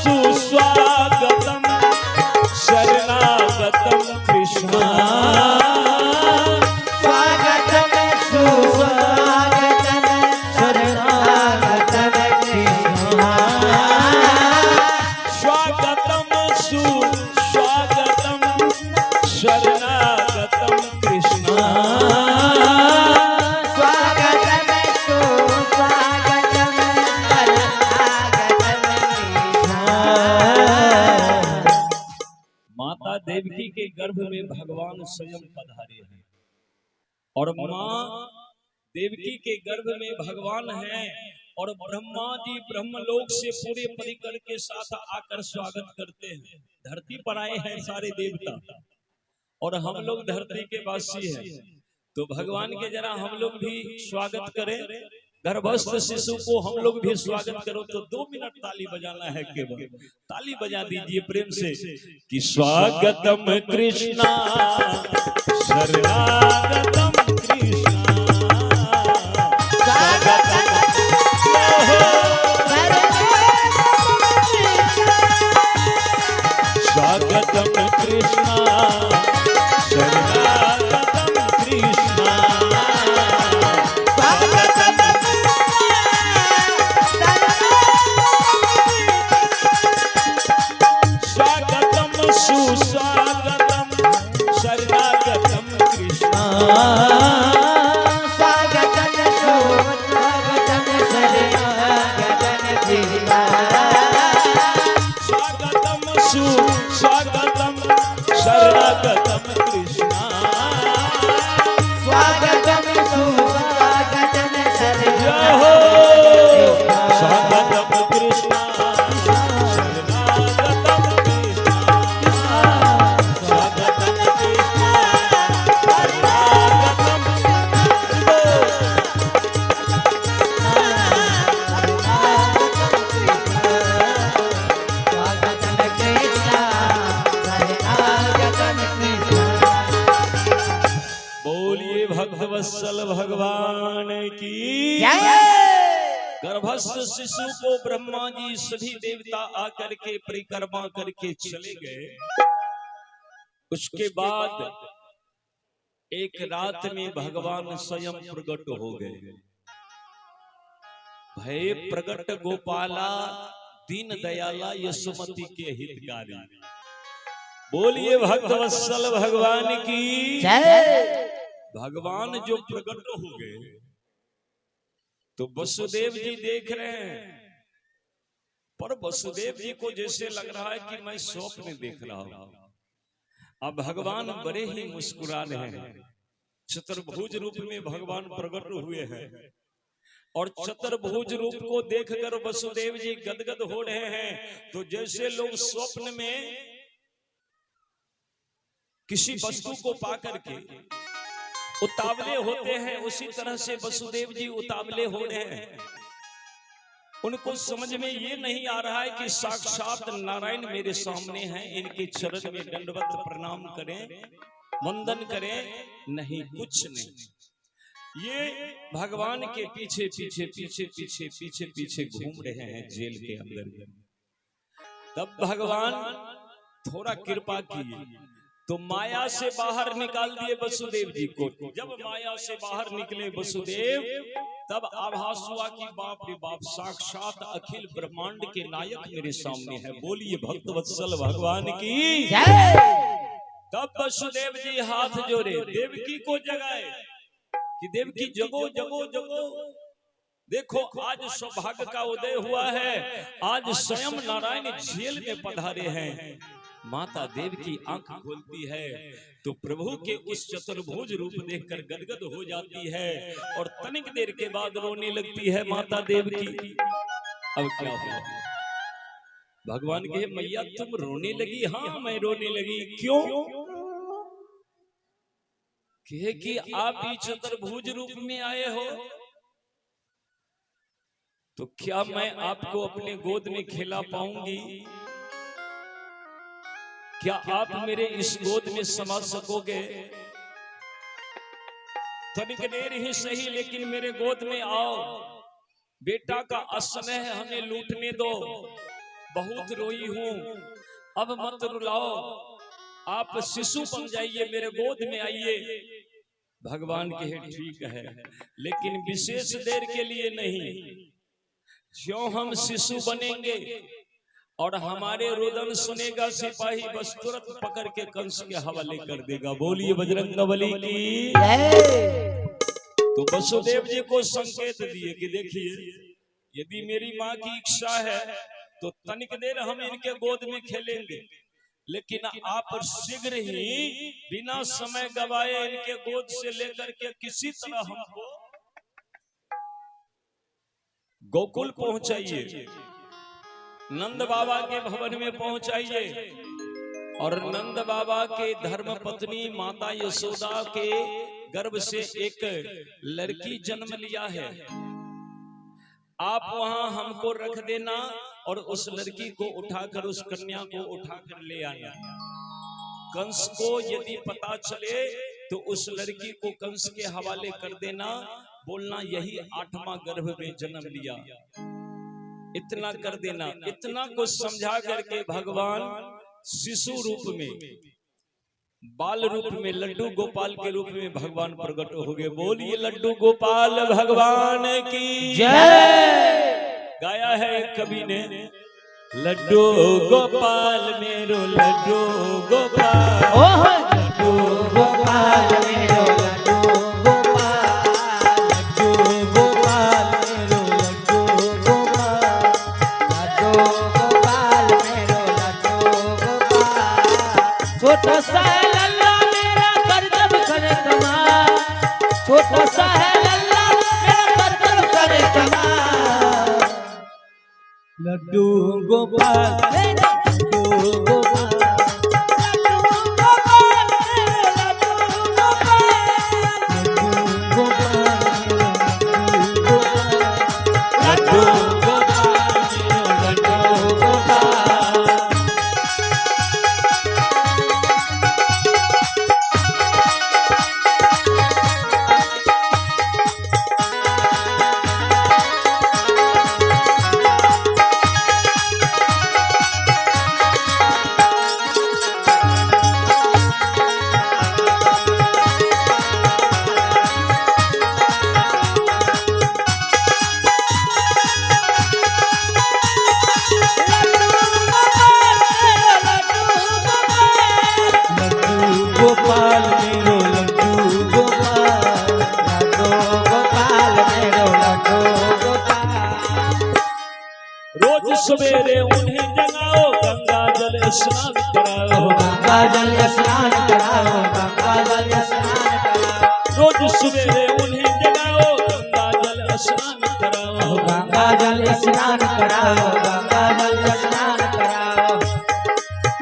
सुस्वागतम शरणागतम कृष्णा। स्वागतम सुस्वागतम शरणागतम कृष्णा। स्वागतम सुस्वागतम शरणागतम कृष्णा। माता देवकी के गर्भ में भगवान स्वयं पधारे हैं और माँ देवकी के गर्भ में भगवान हैं और ब्रह्मा जी ब्रह्मलोक से पूरे परिकर के साथ आकर स्वागत करते हैं। धरती पर आए हैं सारे देवता और हम लोग धरती के वासी हैं, तो भगवान के जरा हम लोग भी स्वागत करें। गर्भस्थ शिशु को हम लोग भी स्वागत करो तो 2 मिनट ताली बजाना है, केवल ताली बजा दीजिए प्रेम से कि स्वागतम कृष्णा शरणागतम कृष्णा स्वागतम कृष्णा शरणागतम कृष्णा स्वागतम सुस्वागतम शरणागतम कृष्णा स्वागतम सुस्वागतम शरणागतम कृष्णा स्वागतम सुस्वागतम शरणागतम कृष्णा स्वागतम सुस्वागतम स्वागतम कृष्णा शरणागतम कृष्णा स्वागतम कृष्णा शरणागतम बोलिए भक्तवत्सल भगवान की गर्भस्थ शिशु को ब्रह्मा जी सभी देवता आकर के परिक्रमा करके चले गए। उसके बाद एक रात में भगवान स्वयं प्रकट हो गए। भय प्रकट गोपाला दीन दयाला यशोमती के हितकारी। बोलिए भक्तवत्सल भगवान की भगवान जो प्रकट हो गए तो वसुदेव जी देख रहे हैं, पर वसुदेव जी को जैसे लग रहा है कि मैं स्वप्न देख रहा हूं। अब भगवान बड़े ही मुस्कुरा रहे हैं। चतुर्भुज रूप में भगवान प्रकट हुए हैं और चतुर्भुज रूप को देखकर वसुदेव जी गदगद हो रहे हैं। तो जैसे लोग स्वप्न में किसी वस्तु को पाकर के उतावले होते हैं, उसी तरह से वसुदेव जी उतावले हो रहे हैं। उनको समझ में ये नहीं आ रहा है कि साक्षात नारायण मेरे सामने हैं, इनके चरण में दंडवत प्रणाम करें, वंदन करें। नहीं, कुछ नहीं। ये भगवान के पीछे पीछे पीछे पीछे पीछे पीछे घूम रहे हैं जेल के अंदर। तब भगवान थोड़ा कृपा किए तो माया से बाहर निकाल दिए वसुदेव जी को। जब माया से बाहर निकले वसुदेव, तब आभास हुआ कि बाप रे बाप, साक्षात अखिल ब्रह्मांड के नायक मेरे सामने है। बोलिए भक्तवत्सल भगवान की। तब वसुदेव जी हाथ जोड़े, देवकी को जगाए कि देवकी जगो जगो जगो, देखो आज सौभाग्य का उदय हुआ है, आज स्वयं नारायण जेल में पधारे हैं। माता देवकी आंख खोलती है तो प्रभु के उस चतुर्भुज रूप देखकर गदगद हो जाती है और तनिक देर के बाद रोने लगती है माता देवकी। अब क्या हुआ? भगवान कहे, मैया तुम रोने लगी? हाँ मैं रोने लगी। क्यों? कहे कि आप ही चतुर्भुज रूप में आए हो, तो क्या मैं आपको अपने गोद में खिला पाऊंगी? क्या आप मेरे इस गोद में समा सकोगे? तनिक देर ही सही, लेकिन मेरे गोद में आओ। बेटा का असमय है, हमें लूटने दो। बहुत रोई हूं, अब मत रुलाओ। आप शिशु बन जाइए, मेरे गोद में आइए। भगवान कहे ठीक है, लेकिन विशेष देर के लिए नहीं। जो हम शिशु बनेंगे और हमारे रोदन सुनेगा सिपाही, बस तुरंत पकड़ के कंस के हवाले कर देगा। बोलिए बजरंगबली की। तो वसुदेव जी को संकेत दिए कि देखिए, यदि मेरी माँ की इच्छा है तो तनिक देर हम इनके गोद में खेलेंगे, लेकिन आप शीघ्र ही बिना समय गवाए इनके गोद से लेकर के किसी तरह हमको गोकुल पहुंचाइए, नंद बाबा के भवन में पहुंचाइए। और नंद बाबा के धर्म पत्नी माता यशोदा के गर्भ से एक लड़की जन्म लिया है, आप वहां हमको रख देना और उस लड़की को उठाकर, उस कन्या को उठाकर ले आना। कंस को यदि पता चले तो उस लड़की को कंस के हवाले कर देना, बोलना यही 8वां गर्भ में जन्म लिया, इतना कर देना। इतना कुछ समझा करके भगवान शिशु रूप में, बाल रूप में, लड्डू गोपाल के रूप में भगवान प्रकट हो गए। बोलिए लड्डू गोपाल भगवान की जय। गाया है एक कवि ने, लड्डू गोपाल मेरो लड्डू गोपाल, लड्डू गोपाल मेरो लड्डू गोपाल, लड्डू गोपाल मेरो लड्डू गोपाल, लड्डू गोपाल मेरो लड्डू गोपाल। छोटा सा है लल्ला मेरा करतब करे कमाल, छोटा सा है लल्ला मेरा करतब करे कमाल। लड्डू गोपाल मेरा लड्डू गोपाल, लड्डू गोपाल मेरा लड्डू गोपाल, लड्डू गोपाल मेरा लड्डू गोपाल, लड्डू गोपाल मेरा लड्डू गोपाल। गोपाल मेरो लड्डू गोपाल, लड्डू गोपाल मेरो लड्डू गोपाल। रोज सवेरे उन्हें जगाओ, गंगा जल स्नान कराओ, गंगा जल स्नान कराओ, गंगा जल स्नान कराओ। रोज सवेरे उन्हें जगाओ, गंगा जल स्नान कराओ, गंगा जल स्नान कराओ, गंगा जल स्नान कराओ,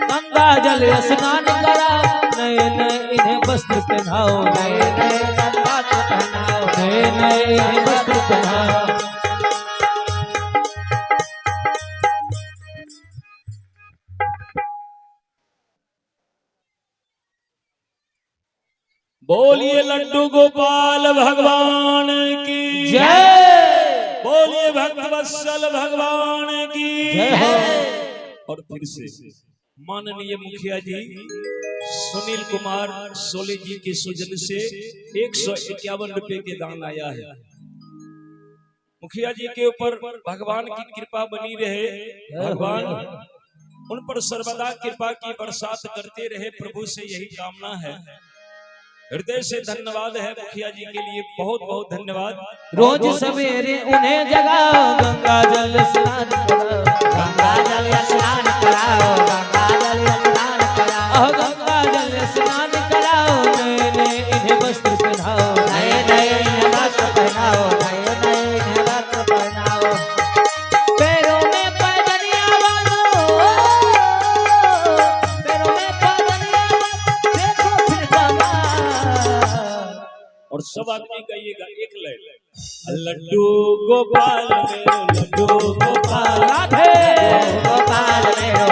गंगा जल स्नान कराओ। नए नए इन्हें वस्त्र पहनाओ, नए नए वस्त्र पहनाओ, नए नए इन्हें वस्त्र पहनाओ। बोलिए लड्डू गोपाल भगवान की जय, बोलिए भक्तवत्सल भगवान की जय। और फिर से माननीय मुखिया जी सुनील कुमार सोले जी की सुजन से 151 रुपए के दान आया है। मुखिया जी के ऊपर भगवान की कृपा बनी रहे, भगवान उन पर सर्वदा कृपा की बरसात करते रहे, प्रभु से यही कामना है। हृदय से धन्यवाद है मुखिया जी के लिए, बहुत बहुत धन्यवाद। रोज सवेरे उन्हें जगाओ, गंगा जल स्नान कराओ, गंगा जल स्नान कराओ, गंगा जल स्नान कराओ, गंगा जल स्नान कराओ। नए नए इन्हें वस्त्र पहनाओ, नए नए इन्हें वस्त्र पहनाओ, नए नए इन्हें वस्त्र पहनाओ। पैरों में पैजनिया बांधो, पैरों में पैजनिया बांधो, देखो फिर कमाल। और सब आदमी कहिएगा एक लय, लड्डू गोपाल मेरो लड्डू गोपाल, राधे गोपाल मेरो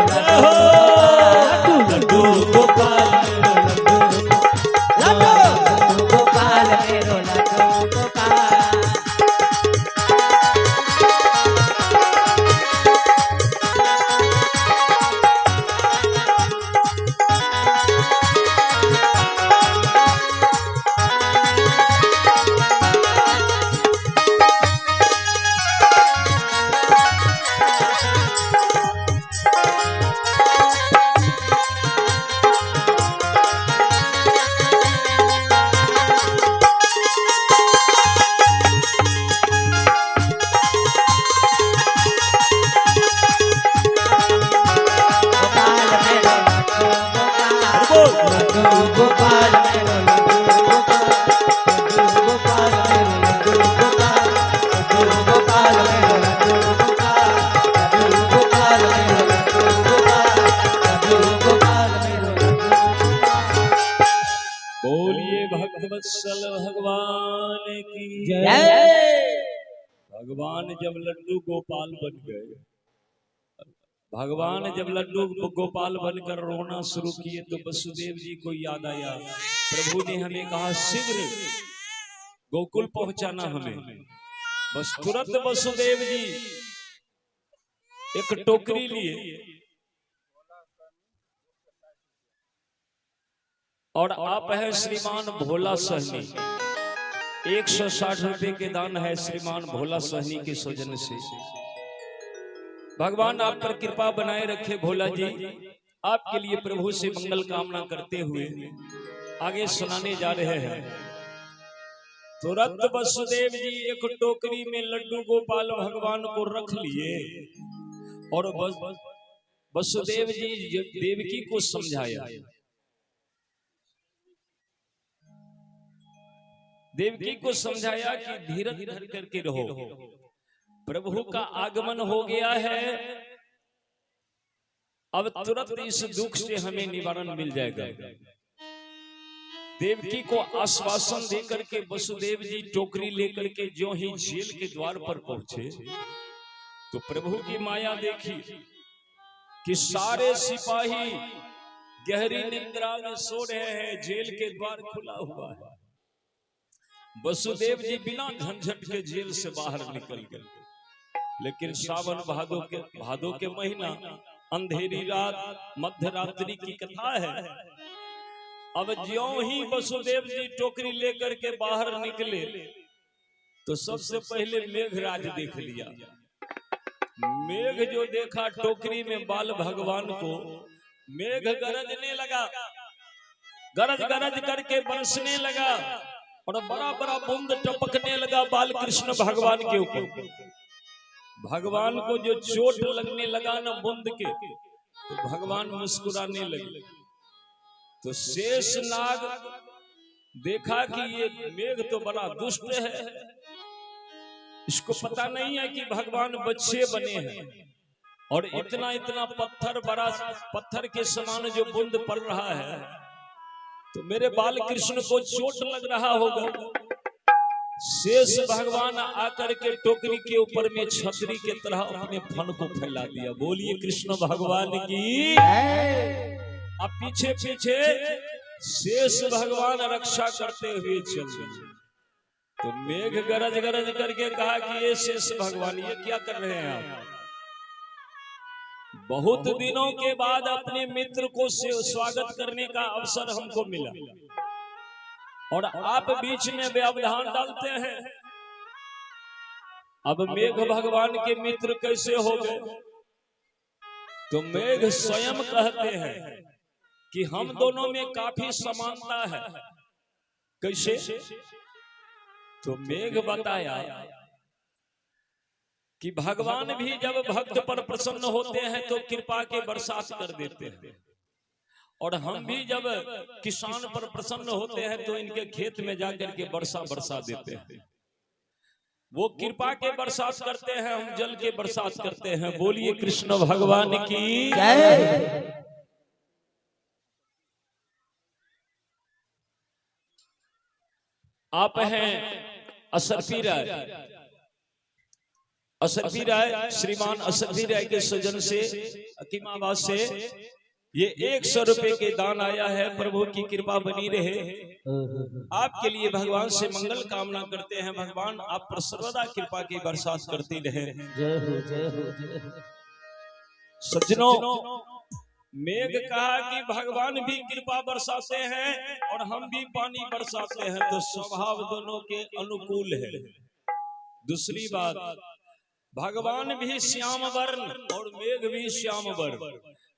लड्डू गोपाल मेरो लड्डू गोपाल मेरो लड्डू गोपाल। भक्त वत्सल भगवान की जय। भगवान जब लड्डू गोपाल बन गए, भगवान जब लड्डू गोपाल बनकर रोना शुरू किए तो वसुदेव जी को याद आया, प्रभु ने हमें कहा शीघ्र गोकुल पहुंचाना हमें। बस तुरंत वसुदेव जी एक टोकरी लिए और आप है श्रीमान भोला सहनी, 160 रुपए के दान है श्रीमान भोला सहनी के सौजन्य से। भगवान आप पर कृपा बनाए रखे भोला जी। आपके लिए प्रभु से मंगल कामना करते हुए आगे सुनाने जा रहे हैं। तुरंत वसुदेव जी एक टोकरी में लड्डू गोपाल भगवान को रख लिए और वसुदेव जी देवकी को समझाया, देवकी को समझाया कि धीरज धर करके रहो, प्रभु का आगमन हो गया है, अब तुरंत इस दुख से हमें निवारण मिल जाएगा। देवकी को आश्वासन देकर के वसुदेव जी टोकरी लेकर के जो ही जेल के द्वार पर पहुंचे तो प्रभु की माया देखी कि सारे सिपाही गहरी निद्रा में सो रहे हैं, जेल के द्वार खुला हुआ है। वसुदेव जी बिना झंझट के जेल से बाहर निकल गए। लेकिन सावन भादो के महीना, अंधेरी रात, मध्य रात्रि की कथा है। अब ज्यों ही वसुदेव जी टोकरी लेकर के बाहर निकले तो सबसे पहले मेघराज देख लिया। मेघ जो देखा टोकरी में बाल भगवान को, मेघ गरजने लगा, गरज गरज करके बरसने लगा और बड़ा बड़ा बूंद टपकने लगा बाल कृष्ण भगवान के ऊपर। भगवान को जो चोट लगने लगा ना बूंद के, तो भगवान मुस्कुराने लगे। तो शेष नाग देखा कि ये मेघ तो बड़ा दुष्ट है, इसको पता नहीं है कि भगवान बच्चे बने हैं और इतना इतना पत्थर, बड़ा पत्थर के समान जो बूंद पड़ रहा है, तो मेरे बाल कृष्ण को चोट लग रहा होगा। शेष भगवान आकर के टोकरी के ऊपर में छतरी के तरह अपने फन को फैला दिया। बोलिए कृष्ण भगवान की। अब पीछे पीछे शेष भगवान रक्षा करते हुए चल रहे। तो मेघ गरज गरज करके कहा कि ये शेष भगवान ये क्या कर रहे हैं आप? बहुत दिनों के बाद अपने मित्र को स्वागत करने का अवसर हमको मिला और आप बीच में व्यवधान डालते हैं। अब मेघ भगवान के मित्र कैसे हो गए? तो मेघ स्वयं कहते हैं कि हम दोनों में काफी समानता है। कैसे? तो मेघ बताया कि भगवान भी जब भक्त पर प्रसन्न होते हैं तो कृपा के बरसात कर देते हैं और हम भी जब किसान पर प्रसन्न होते हैं तो इनके खेत में जाकर के वर्षा बरसा देते हैं। वो कृपा के बरसात करते हैं, हम जल के बरसात करते हैं। बोलिए कृष्ण भगवान की जय। आप हैं असरफी राय, असरफी राय, श्रीमान असरफी राय के सजन से हकीमाबाद से ये 100 रुपए के दान आया है। प्रभु की कृपा बनी रहे। आपके लिए भगवान से मंगल कामना करते हैं। भगवान आप पर सर्वदा कृपा की बरसात करती रहे। जय हो जय हो जय हो। सज्जनों, मेघ कहा कि भगवान भी कृपा बरसाते हैं और हम भी पानी बरसाते हैं, तो स्वभाव दोनों के अनुकूल है। दूसरी बात, भगवान भी श्याम वर्ण और मेघ भी श्याम वर्ण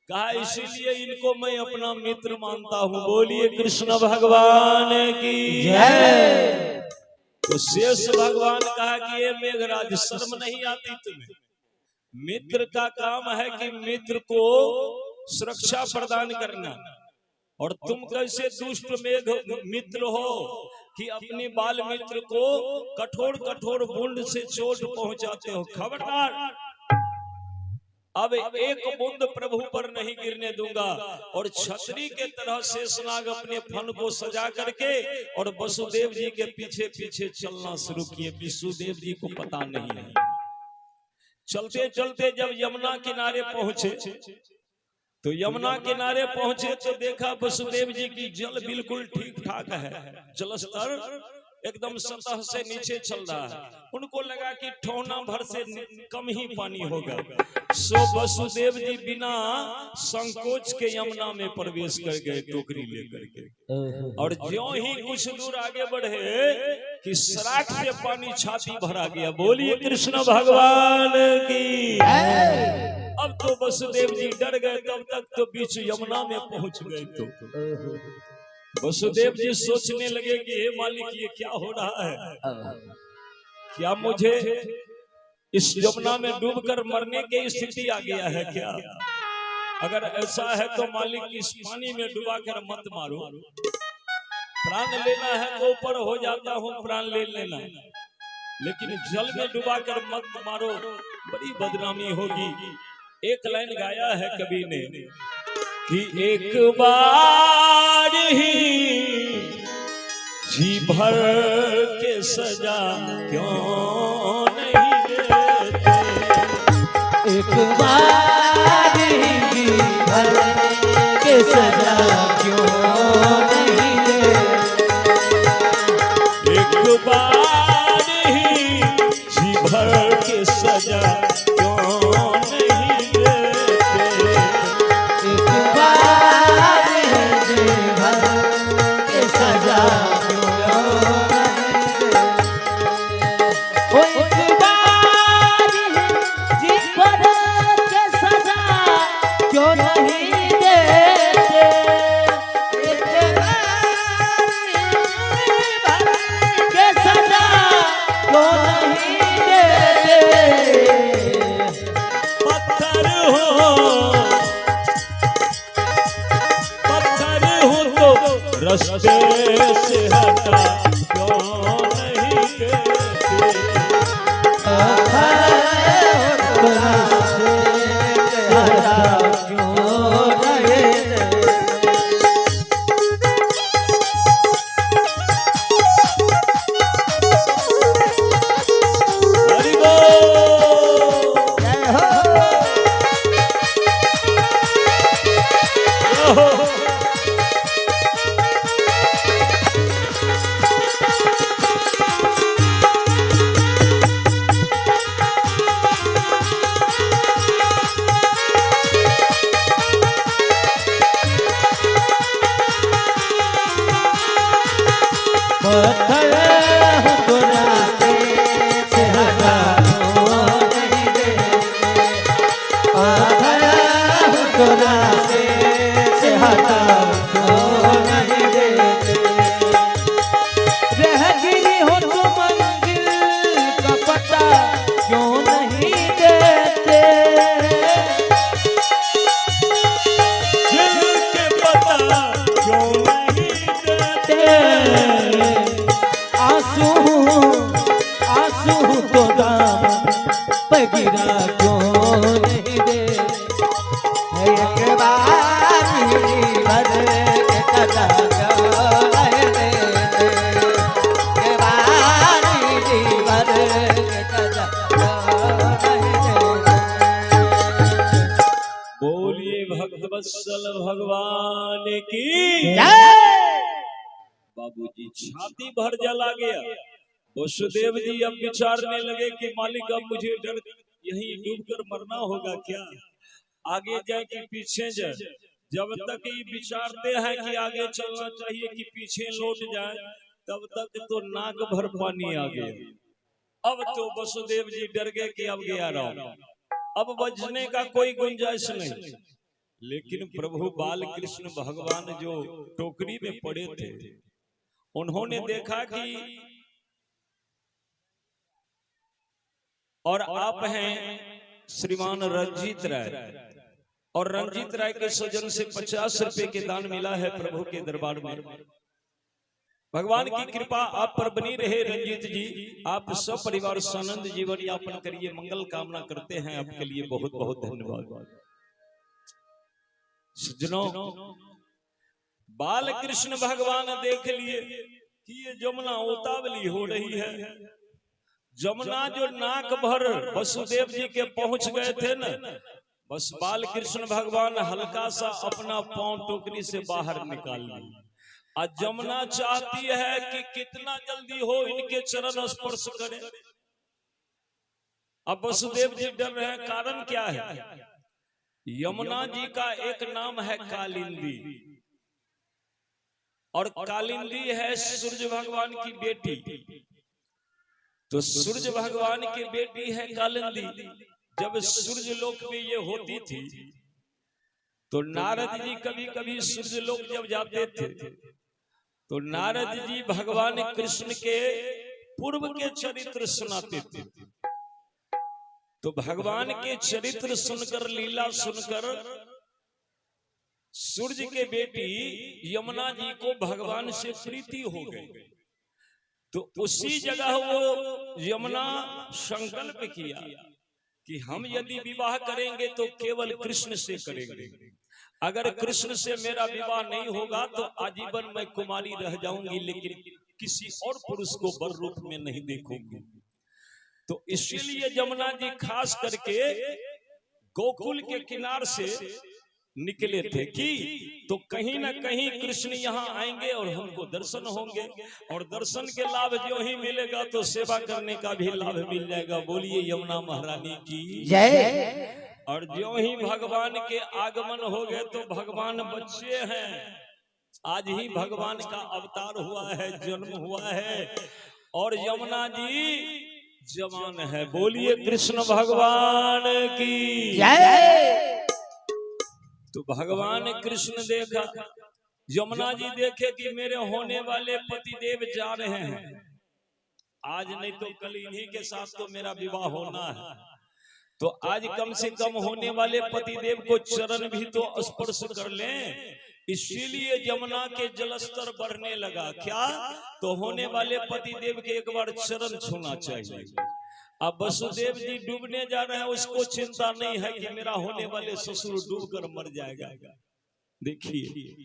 कहा, इसीलिए इनको मैं अपना मित्र मानता हूँ। बोलिए कृष्ण भगवान की जय। तो शेष भगवान कहा कि ये मेघराज शर्म नहीं आती तुम्हें? मित्र का काम है कि मित्र को सुरक्षा प्रदान करना, और तुम कैसे दुष्ट मेघ मित्र हो कि अपने बाल मित्र को कठोर कठोर बूंद से चोट पहुंचाते हो। खबरदार, अब एक बूंद प्रभु पर नहीं गिरने दूंगा। और छतरी के तरह शेषनाग अपने फन को सजा करके और वसुदेव जी के पीछे पीछे चलना शुरू किए। विष्णुदेव जी को पता नहीं है। चलते चलते जब यमुना किनारे पहुंचे तो यमुना किनारे पहुंचे तो देखा वसुदेव जी की जल बिल्कुल ठीक ठाक है, जलस्तर एकदम सतह से नीचे चल रहा है। उनको लगा कि ठौना भर से कम ही पानी होगा। सो वसुदेव जी बिना संकोच के यमुना में प्रवेश कर गए टोकरी लेकर के। और ज्यों ही कुछ दूर आगे बढ़े कि सराख से पानी छाती भरा गया। बोलिए कृष्ण भगवान की। अब तो वसुदेव जी डर गए। तब तक तो बीच यमुना में पहुंच गए। तो वसुदेव जी सोचने लगे कि हे मालिक ये क्या हो रहा है, क्या मुझे इस यमुना में डूबकर मरने की स्थिति आ गया है क्या? अगर ऐसा है तो मालिक इस पानी में डुबाकर मत मारो। प्राण लेना है तो ऊपर हो जाता हूँ, प्राण ले लेना, लेकिन जल में डुबाकर मत मारो, बड़ी बदनामी होगी। एक लाइन गाया है कवि ने कि एक बार ही जी भर के सजा क्यों नहीं देते, एक बार ही जी भर के सजा क्यों नहीं देते, एक बार ही जी भर के सजा रस्ते से हटा क्यों नहीं कहते, वत्सल भगवान की जय। बाबूजी छाती भर जला गया। वसुदेव जी अब विचारने लगे कि मालिक अब मुझे डर यहीं डूबकर मरना होगा क्या, आगे जाए कि पीछे जाए। जब तक ये विचारते हैं कि आगे चलना चाहिए कि पीछे लौट जाए, तब तक तो नाक भर पानी आ गया। अब तो वसुदेव जी डर गए कि अब गया रहा, अब बचने का कोई गुंजाइश नहीं। लेकिन प्रभु बाल कृष्ण भगवान जो टोकरी में पड़े थे, उन्होंने देखा कि और आप हैं श्रीमान रंजीत राय, और रंजीत राय के स्वजन से 50 रुपए के दान मिला है प्रभु के दरबार में। भगवान की कृपा आप पर बनी रहे रंजीत जी। आप सब परिवार सानंद जीवन यापन करिए, मंगल कामना करते हैं आपके लिए। बहुत बहुत धन्यवाद। सज्जनों, बाल कृष्ण भगवान देख लिए कि ये जमुना उतावली हो रही है। जमुना जो नाक भर वसुदेव जी के पहुंच गए थे न, बस बाल कृष्ण भगवान हल्का सा अपना पांव टोकरी से बाहर निकाल लिए। और जमुना चाहती है कि कितना जल्दी हो इनके चरण स्पर्श करें। अब वसुदेव जी डर रहे हैं। कारण क्या है? यमुना जी का एक नाम है कालिंदी, और कालिंदी है सूर्य भगवान की बेटी। तो सूर्य भगवान की बेटी है कालिंदी। जब सूर्य लोक में ये होती थी तो नारद जी कभी कभी सूर्य लोक जब जाते थे तो नारद जी भगवान कृष्ण के पूर्व के चरित्र सुनाते थे। तो भगवान के चरित्र सुनकर, लीला सुनकर सूर्य के बेटी यमुना जी को भगवान से प्रीति हो गई। तो उसी जगह वो यमुना संकल्प किया कि हम यदि विवाह करेंगे तो केवल कृष्ण से करेंगे। अगर कृष्ण से मेरा विवाह नहीं होगा तो आजीवन मैं कुमारी रह जाऊंगी, लेकिन किसी और पुरुष को वर रूप में नहीं देखूंगी। तो इसीलिए यमुना जी खास करके गोकुल के किनार से निकले थे कि तो कहीं ना कहीं कृष्ण यहाँ आएंगे और हमको दर्शन होंगे, और दर्शन के लाभ जो ही मिलेगा तो सेवा करने का भी लाभ मिल जाएगा। बोलिए यमुना महारानी की जय। और जो ही भगवान के आगमन हो गए तो भगवान बच्चे हैं। आज ही भगवान का अवतार हुआ है, जन्म हुआ है, और यमुना जी जवान है। बोलिए कृष्ण भगवान की जय। तो भगवान कृष्ण देखा, यमुना जी देखे कि मेरे होने वाले पतिदेव जा रहे हैं, आज नहीं तो कल इन्हीं के साथ तो मेरा विवाह होना है। तो आज कम से कम होने वाले पतिदेव को चरण भी तो स्पर्श कर लें। इसीलिए यमुना के जलस्तर बढ़ने लगा। क्या? तो होने वाले पतिदेव के एक बार चरण छूना चाहिए। अब वसुदेव जी डूबने जा रहे हैं, उसको चिंता नहीं है कि मेरा होने वाले ससुर डूबकर मर जाएगा। देखिए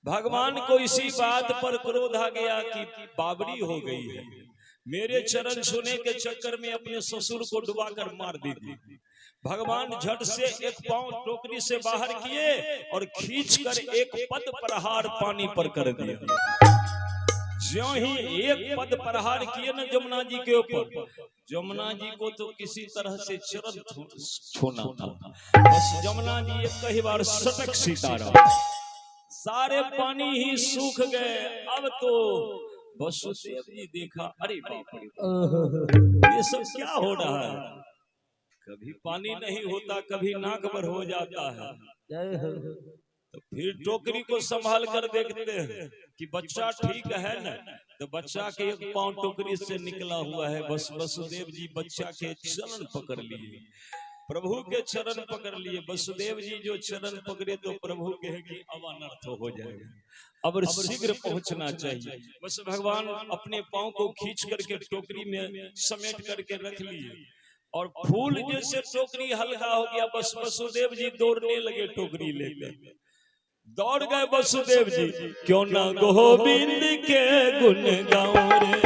भगवान को इसी बात पर क्रोध आ गया कि बाबरी हो गई है, मेरे चरण छूने के चक्कर में अपने ससुर को डुबाकर मार दीजिए। भगवान झट से एक पांव टोकरी से बाहर किए और खींचकर एक पद प्रहार पानी पर कर दिया। ज्यों ही एक पद प्रहार किए न यमुना जी के ऊपर, यमुना जी को तो किसी तरह से चरण छूना था। बस यमुना जी एक कई बार सटक सितारा, सारे पानी ही सूख गए। अब तो वसुदेव जी देखा, अरे बाप रे ये सब क्या हो रहा है। कभी पानी नहीं होता, कभी नाक भर हो जाता है। तो फिर टोकरी को संभाल कर देखते हैं कि बच्चा ठीक है न, तो बच्चा के एक पांव टोकरी से निकला हुआ है। बस वसुदेव जी बच्चा के चरण पकड़ लिए, प्रभु के चरण पकड़ लिए। वसुदेव जी जो चरण पकड़े तो प्रभु कहे कि अब अनर्थ हो जाएगा, अब शीघ्र पहुंचना चाहिए। बस भगवान अपने पांव को खींच करके टोकरी में समेट करके रख लिए, और फूल जैसे टोकरी हल्का हो गया। बस वसुदेव जी दौड़ने लगे टोकरी लेकर। दौड़ गए वसुदेव जी, क्यों ना गोविंद के गुण गाऊं रे,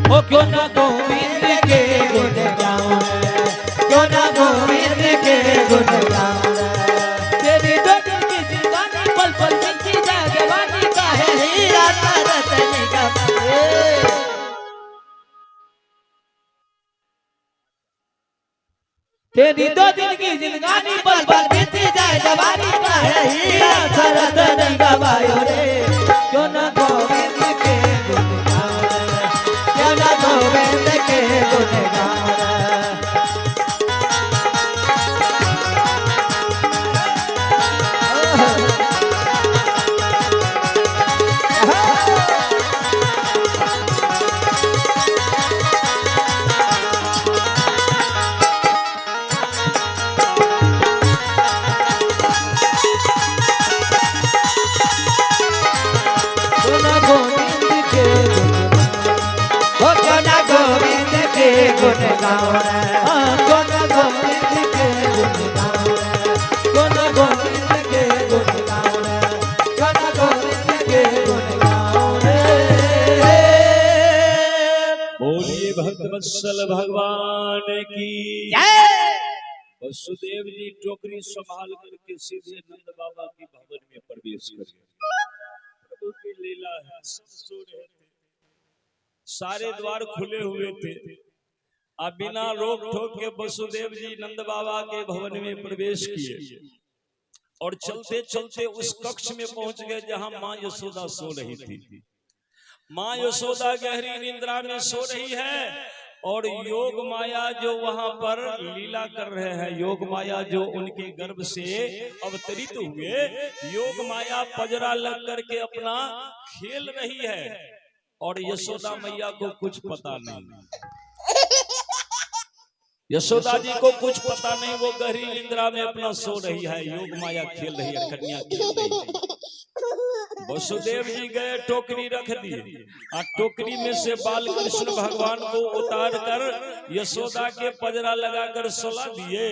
ओ क्यों ना गोविंद के गुण गाऊं रे, क्यों ना गोविंद के गुण गाऊं रे। तेरी डोरी की जीवानी पल पल मिलती जाए, जवानी का है हीरा रतन का। तेरी 2 दिन की जिंदगानी पल पल बीती जाए, जवानी का है हीरा सरत नहीं गवायो रे। क्यों ना गोविंद के गुण गाऊं रे, क्यों ना गोविंद के गुण गाऊं रे। भक्त वत्सल भगवान की वसुदेव जी टोकरी संभाल करके सीधे नंद बाबा के भवन में प्रवेश कर गए। प्रभु की लीला है, सब सो रहे थे, सारे द्वार खुले हुए थे। अब बिना रोक ठोक के वसुदेव जी नंद बाबा के भवन में प्रवेश किए और चलते चलते उस कक्ष में पहुंच गए जहां मां यशोदा सो रही थी। मां यशोदा गहरी निद्रा में सो रही है और योग माया जो वहां पर लीला कर रहे हैं, योग माया जो उनके गर्भ से अवतरित हुए, योग माया पजरा लग करके अपना खेल रही है और यशोदा मैया को कुछ पता नहीं। यशोदा जी को कुछ पता नहीं, वो गहरी निद्रा में अपना सो रही है, योग माया खेल रही है, कन्या खेल रही है। वसुदेव जी गए, टोकरी रख दी और टोकरी में से बाल कृष्ण भगवान को उतार कर यशोदा के पजरा लगाकर सुला दिए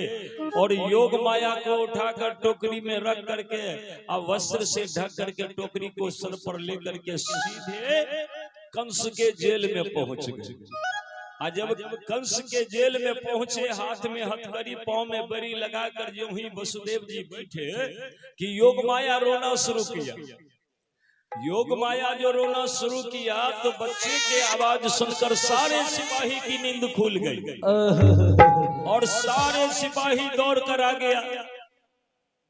और योग माया को उठाकर टोकरी में रख करके और वस्त्र से ढक करके टोकरी को सर पर लेकर के सीधे कंस के जेल में पहुंच गए। जब कंस के जेल में पहुंचे, हाथ में हथकड़ी, पांव में बरी लगाकर जो ही वसुदेव जी बैठे कि योग माया रोना शुरू किया। योग माया जो रोना शुरू किया तो बच्चे के आवाज सुनकर सारे सिपाही की नींद खुल गई और सारे सिपाही दौड़ कर आ गया।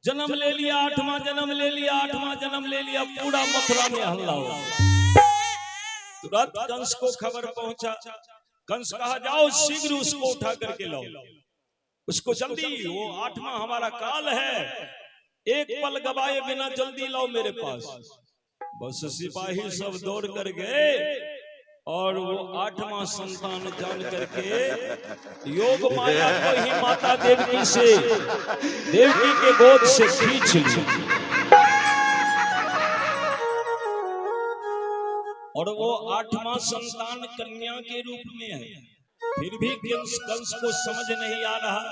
जन्म ले लिया, 8वां जन्म ले लिया, 8वां जन्म ले लिया, पूरा मथुरा में हल्ला हुआ। तुरंत कंस को खबर पहुंचा। कंस कहा जाओ शीघ्र उसको उठा करके लाओ, उसको जल्दी, वो 8वां हमारा काल है, एक पल गवाए बिना जल्दी लाओ मेरे पास। बस सिपाही सब दौड़ कर गए और वो 8वां संतान जान करके योग माया को ही माता देवकी के गोद से खींच ली और वो 8वां संतान कन्या के रूप में है। फिर भी कंस को समझ नहीं आ रहा।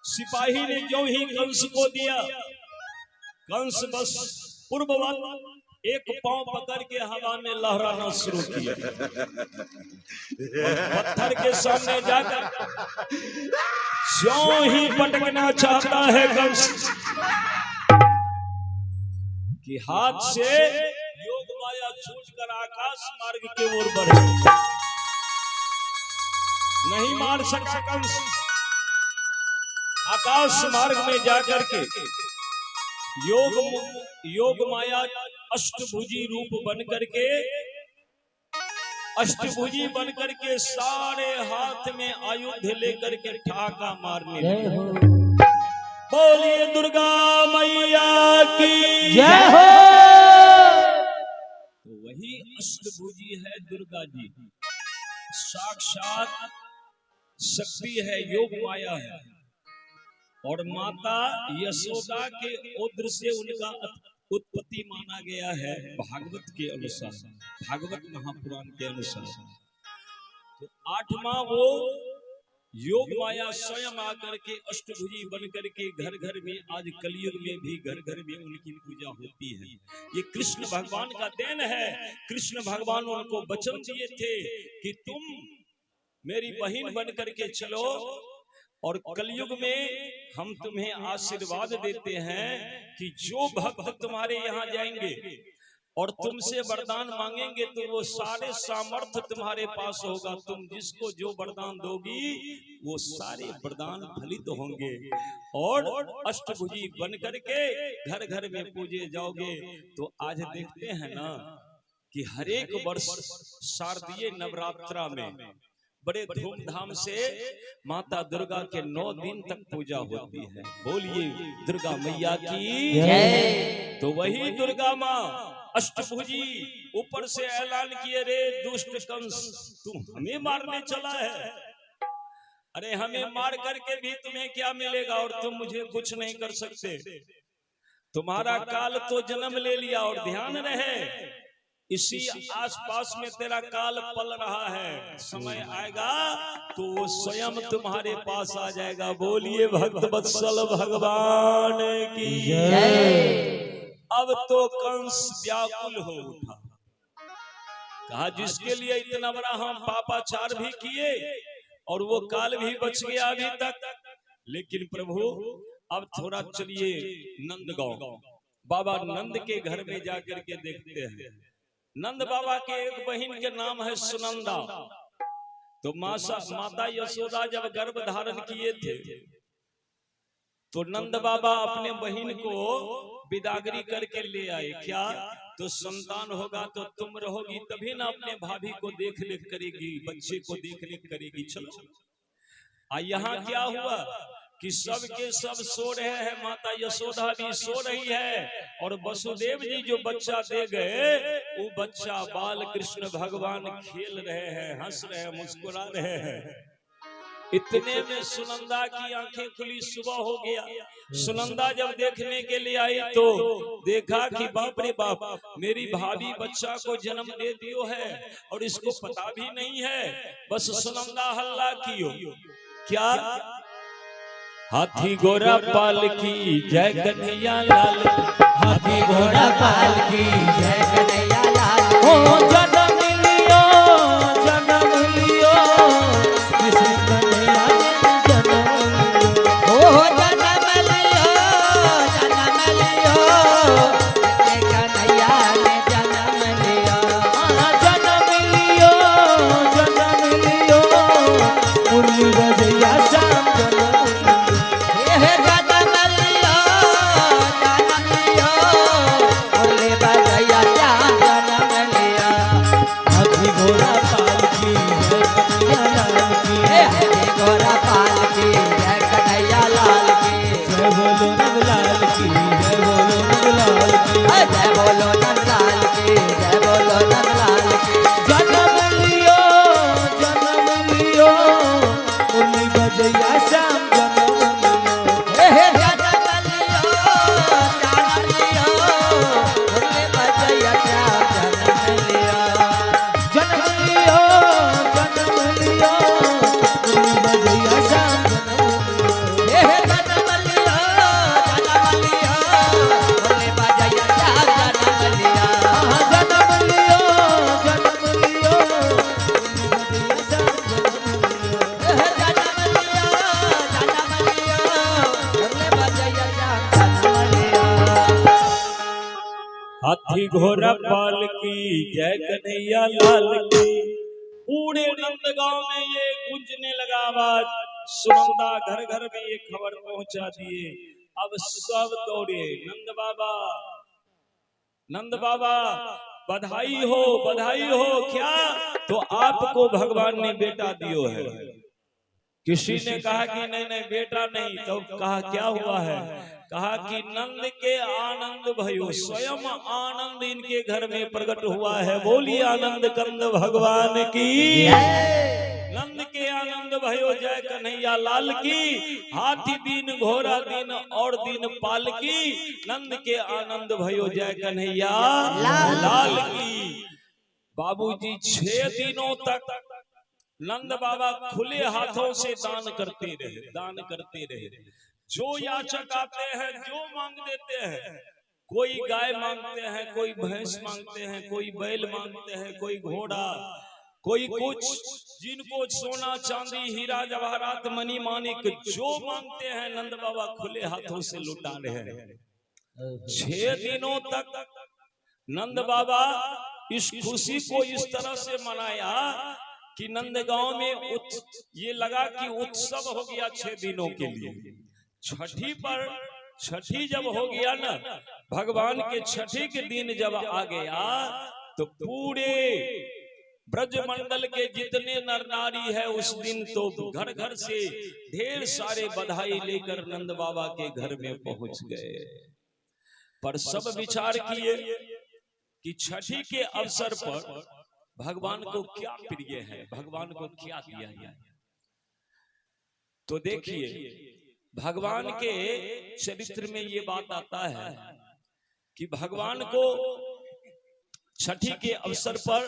सिपाही ने जो ही कंस को दिया, कंस बस पूर्ववत एक पांव पकड़ के हवा में लहराना शुरू किया। पत्थर के सामने जाकर ज्यों ही पटकना चाहता है कंस कि हाथ से योग माया छूटकर आकाश मार्ग के ओर बढ़े। नहीं मार सका कंस। आकाश मार्ग में जाकर के योग माया अष्टभुजी रूप बन करके सारे हाथ में आयुध लेकर के ठाका मारने लगे। बोलिए दुर्गा मैया की जय हो। तो वही अष्टभुजी है दुर्गा जी, साक्षात शक्ति है, योग माया है और माता यशोदा के उदर से उनका उत्पत्ति माना गया है भागवत के अनुसार, भागवत महापुराण के अनुसार। तो 8वां वो योग माया स्वयं आकर के अष्टभुजी बन करके घर घर में, आज कलयुग में भी घर घर में उनकी पूजा होती है। ये कृष्ण भगवान का देन है। कृष्ण भगवान उनको वचन दिए थे कि तुम मेरी बहन बन करके चलो और कलयुग में हम तुम्हें आशीर्वाद देते हैं कि जो भक्त तुम्हारे यहाँ जाएंगे और तुमसे वरदान मांगेंगे तो वो सारे सामर्थ्य तुम्हारे पास होगा। तुम जिसको जो वरदान दोगी वो सारे वरदान फलित होंगे और अष्टभुजी बन करके घर घर में पूजे जाओगे। तो आज देखते हैं ना कि हर एक वर्ष शारदीय नवरात्रा में बड़े धूमधाम से माता दुर्गा के 9 दिन तक पूजा होती है। बोलिए दुर्गा मैया की जय। तो वही दुर्गा माँ अष्टभुजी ऊपर से ऐलान किए, रे दुष्ट कंस तू हमें मारने चला है। अरे हमें मार करके भी तुम्हें क्या मिलेगा और तुम मुझे कुछ नहीं कर सकते। तुम्हारा काल तो जन्म ले लिया और ध्यान रहे इसी आसपास में तेरा काल पल रहा है, समय आएगा तो वो स्वयं तुम्हारे पास आ जाएगा। बोलिए भक्त वत्सल भगवान की जय। अब तो कंस व्याकुल हो उठा। कहा जिसके लिए इतना बड़ा हम पापाचार भी किए और वो काल भी बच गया अभी तक, लेकिन प्रभु अब थोड़ा चलिए नंदगांव बाबा नंद के घर में जाकर के देखते हैं। नंद बाबा के एक बहन के नाम है सुनंदा। तो माता यशोदा जब गर्भ धारण किए थे तो नंद बाबा अपने बहन को बिदागरी करके ले आए। क्या? तो संतान होगा तो तुम रहोगी तभी ना अपने भाभी को देख रेख करेगी, बच्चे को देख रेख करेगी। चलो यहाँ क्या हुआ कि सब के सब सो रहे हैं, माता यशोदा भी सो रही है और वसुदेव जी जो बच्चा दे गए वो बच्चा बाल कृष्ण भगवान खेल रहे हैं, हंस रहे हैं, मुस्कुरा रहे हैं। इतने में सुनंदा की आंखें खुली, सुबह हो गया। सुनंदा जब देखने के लिए आई तो देखा कि बाप रे बाप, मेरी भाभी बच्चा को जन्म दे दियो है और इसको पता भी नहीं है। बस सुनंदा हल्ला कियो, क्या? हाथी घोड़ा पाल की जय कन्हैया लाल, हाथी घोड़ा पाल की जय कन्हैया लाल। ओ जन्म लियो किसी कन्हैया ने जन्म लियो। ओ जन्म लियो किसी कन्हैया ने जन्म लियो। जन्म लियो मुरली बजैया श्याम जन्म हाथी घोड़ा पाल की जय कन्हैया लाल की। पूरे नंदगांव में ये गूंजने लगा आवाज। सुनंदा घर घर में ये खबर पहुंचा दिए। अब सब दौड़े, नंद बाबा बधाई हो बधाई हो। क्या? तो आपको भगवान ने बेटा दियो है। किसी ने कहा कि नहीं नहीं बेटा नहीं। तो कहा क्या हुआ है? कहा कि नंद के आनंद भयो, स्वयं आनंद इनके घर में प्रकट हुआ है। बोलिए आनंद कंद भगवान की। नंद के आनंद भयो जय कन्हैया लाल की। हाथी दीन घोड़ा दीन और दीन पाल की। नंद के आनंद भयो जय कन्हैया लाल की। बाबूजी 6 दिनों तक नंद बाबा खुले हाथों से दान करते रहे। जो याचक आते हैं जो मांग देते हैं। कोई गाय मांगते हैं, कोई भैंस मांगते हैं, कोई बैल मांगते हैं, कोई घोड़ा, कोई कुछ। जिनको सोना चांदी हीरा जवाहरात मणि माणिक जो मांगते हैं नंद बाबा खुले हाथों से लुटा रहे हैं। 6 दिनों तक नंद बाबा इस खुशी को इस तरह से मनाया कि नंदगांव में ये लगा कि उत्सव हो गया 6 दिनों के लिए। छठी जब हो गया ना, भगवान के छठी के दिन जब आ गया तो पूरे ब्रजमंडल के जितने नर नारी है उस दिन तो घर घर से ढेर सारे बधाई लेकर नंद बाबा के घर में पहुंच गए। पर सब विचार किए कि छठी के अवसर पर भगवान को क्या प्रिय है, भगवान को क्या दिया जाए। तो देखिए भगवान के चरित्र में ये बात आता है कि भगवान को छठी के अवसर पर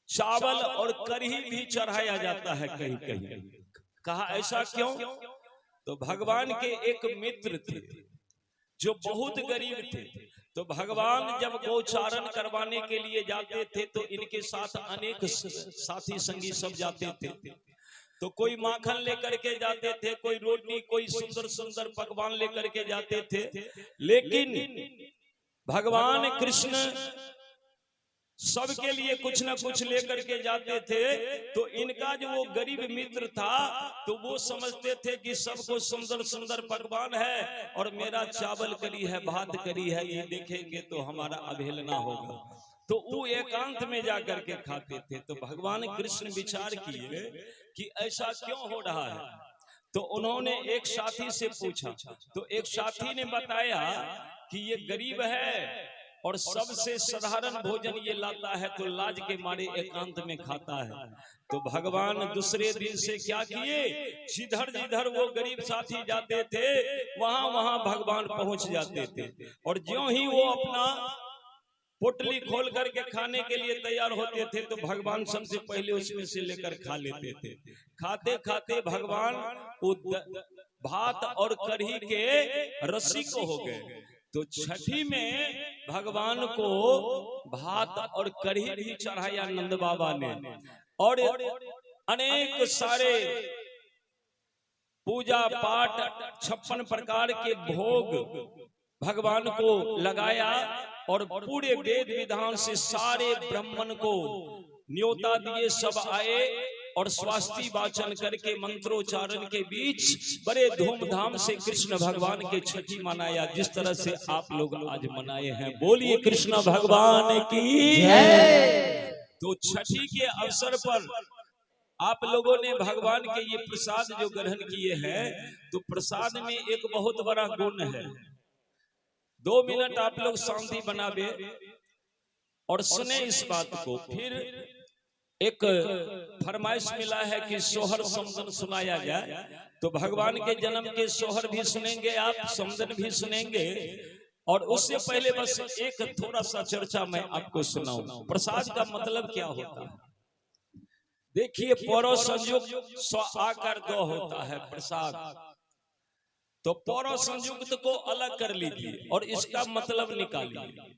चावल और कढ़ी भी चढ़ाया जाता है कहीं कहीं। कहा ऐसा क्यों? तो भगवान के एक मित्र थे जो बहुत गरीब थे। तो भगवान जब गोचारण करवाने के लिए जाते थे तो इनके साथ अनेक साथी संगी सब जाते थे। तो कोई माखन लेकर के जाते थे, कोई रोटी, कोई सुंदर सुंदर पकवान लेकर के जाते थे। लेकिन भगवान कृष्ण सबके लिए कुछ न कुछ लेकर के जाते थे। तो इनका जो वो गरीब मित्र था तो वो समझते थे कि सबको सुंदर सुंदर पकवान है और मेरा चावल करी है, भात करी है, ये देखेंगे तो हमारा अवहेलना होगा। तो वो एकांत में जाकर के खाते थे। तो भगवान कृष्ण विचार किए कि ऐसा क्यों हो रहा है। तो उन्होंने एक साथी से पूछा, तो एक साथी ने बताया कि ये गरीब है और सबसे साधारण भोजन ये लाता है, तो लाज के मारे एकांत में खाता है। तो भगवान दूसरे दिन से क्या किए, जिधर जिधर वो गरीब साथी जाते थे वहां वहां भगवान पहुंच जाते थे। और ज्यों ही वो अपना पोटली खोल करके खाने के लिए तैयार होते थे तो भगवान सबसे पहले उसमें से लेकर खा लेते थे। खाते खाते भगवान भात और कढ़ी के रसिक हो गए। तो छठी में भगवान को भात और कढ़ी भी चढ़ाया नंद बाबा ने, और अनेक सारे पूजा पाठ 56 प्रकार के भोग भगवान को लगाया। और पूरे वेद विधान से सारे ब्राह्मण को न्योता दिए, सब आए और स्वास्थ्य वाचन करके मंत्रोच्चारण के बीच बड़े धूमधाम से कृष्ण भगवान के छठी मनाया, जिस तरह से आप लोग आज मनाए हैं। बोलिए कृष्ण भगवान की जय। तो छठी के अवसर पर आप लोगों ने भगवान के ये प्रसाद जो ग्रहण किए हैं, तो प्रसाद में एक बहुत बड़ा गुण है। 2 मिनट आप लोग शांति बनावे और सुने इस बात को। फिर एक फरमाइश मिला है कि सोहर समदन सुनाया जाए, तो भगवान के जन्म के सोहर भी सुनेंगे आप, समदन भी सुनेंगे। और उससे पहले बस एक थोड़ा सा चर्चा मैं आपको सुनाऊं। प्रसाद का मतलब क्या होता है? देखिए, परो संयुक्त स्व आकार 2 होता है प्रसाद। तो परो संयुक्त को अलग कर लीजिए और इसका मतलब निकालिए।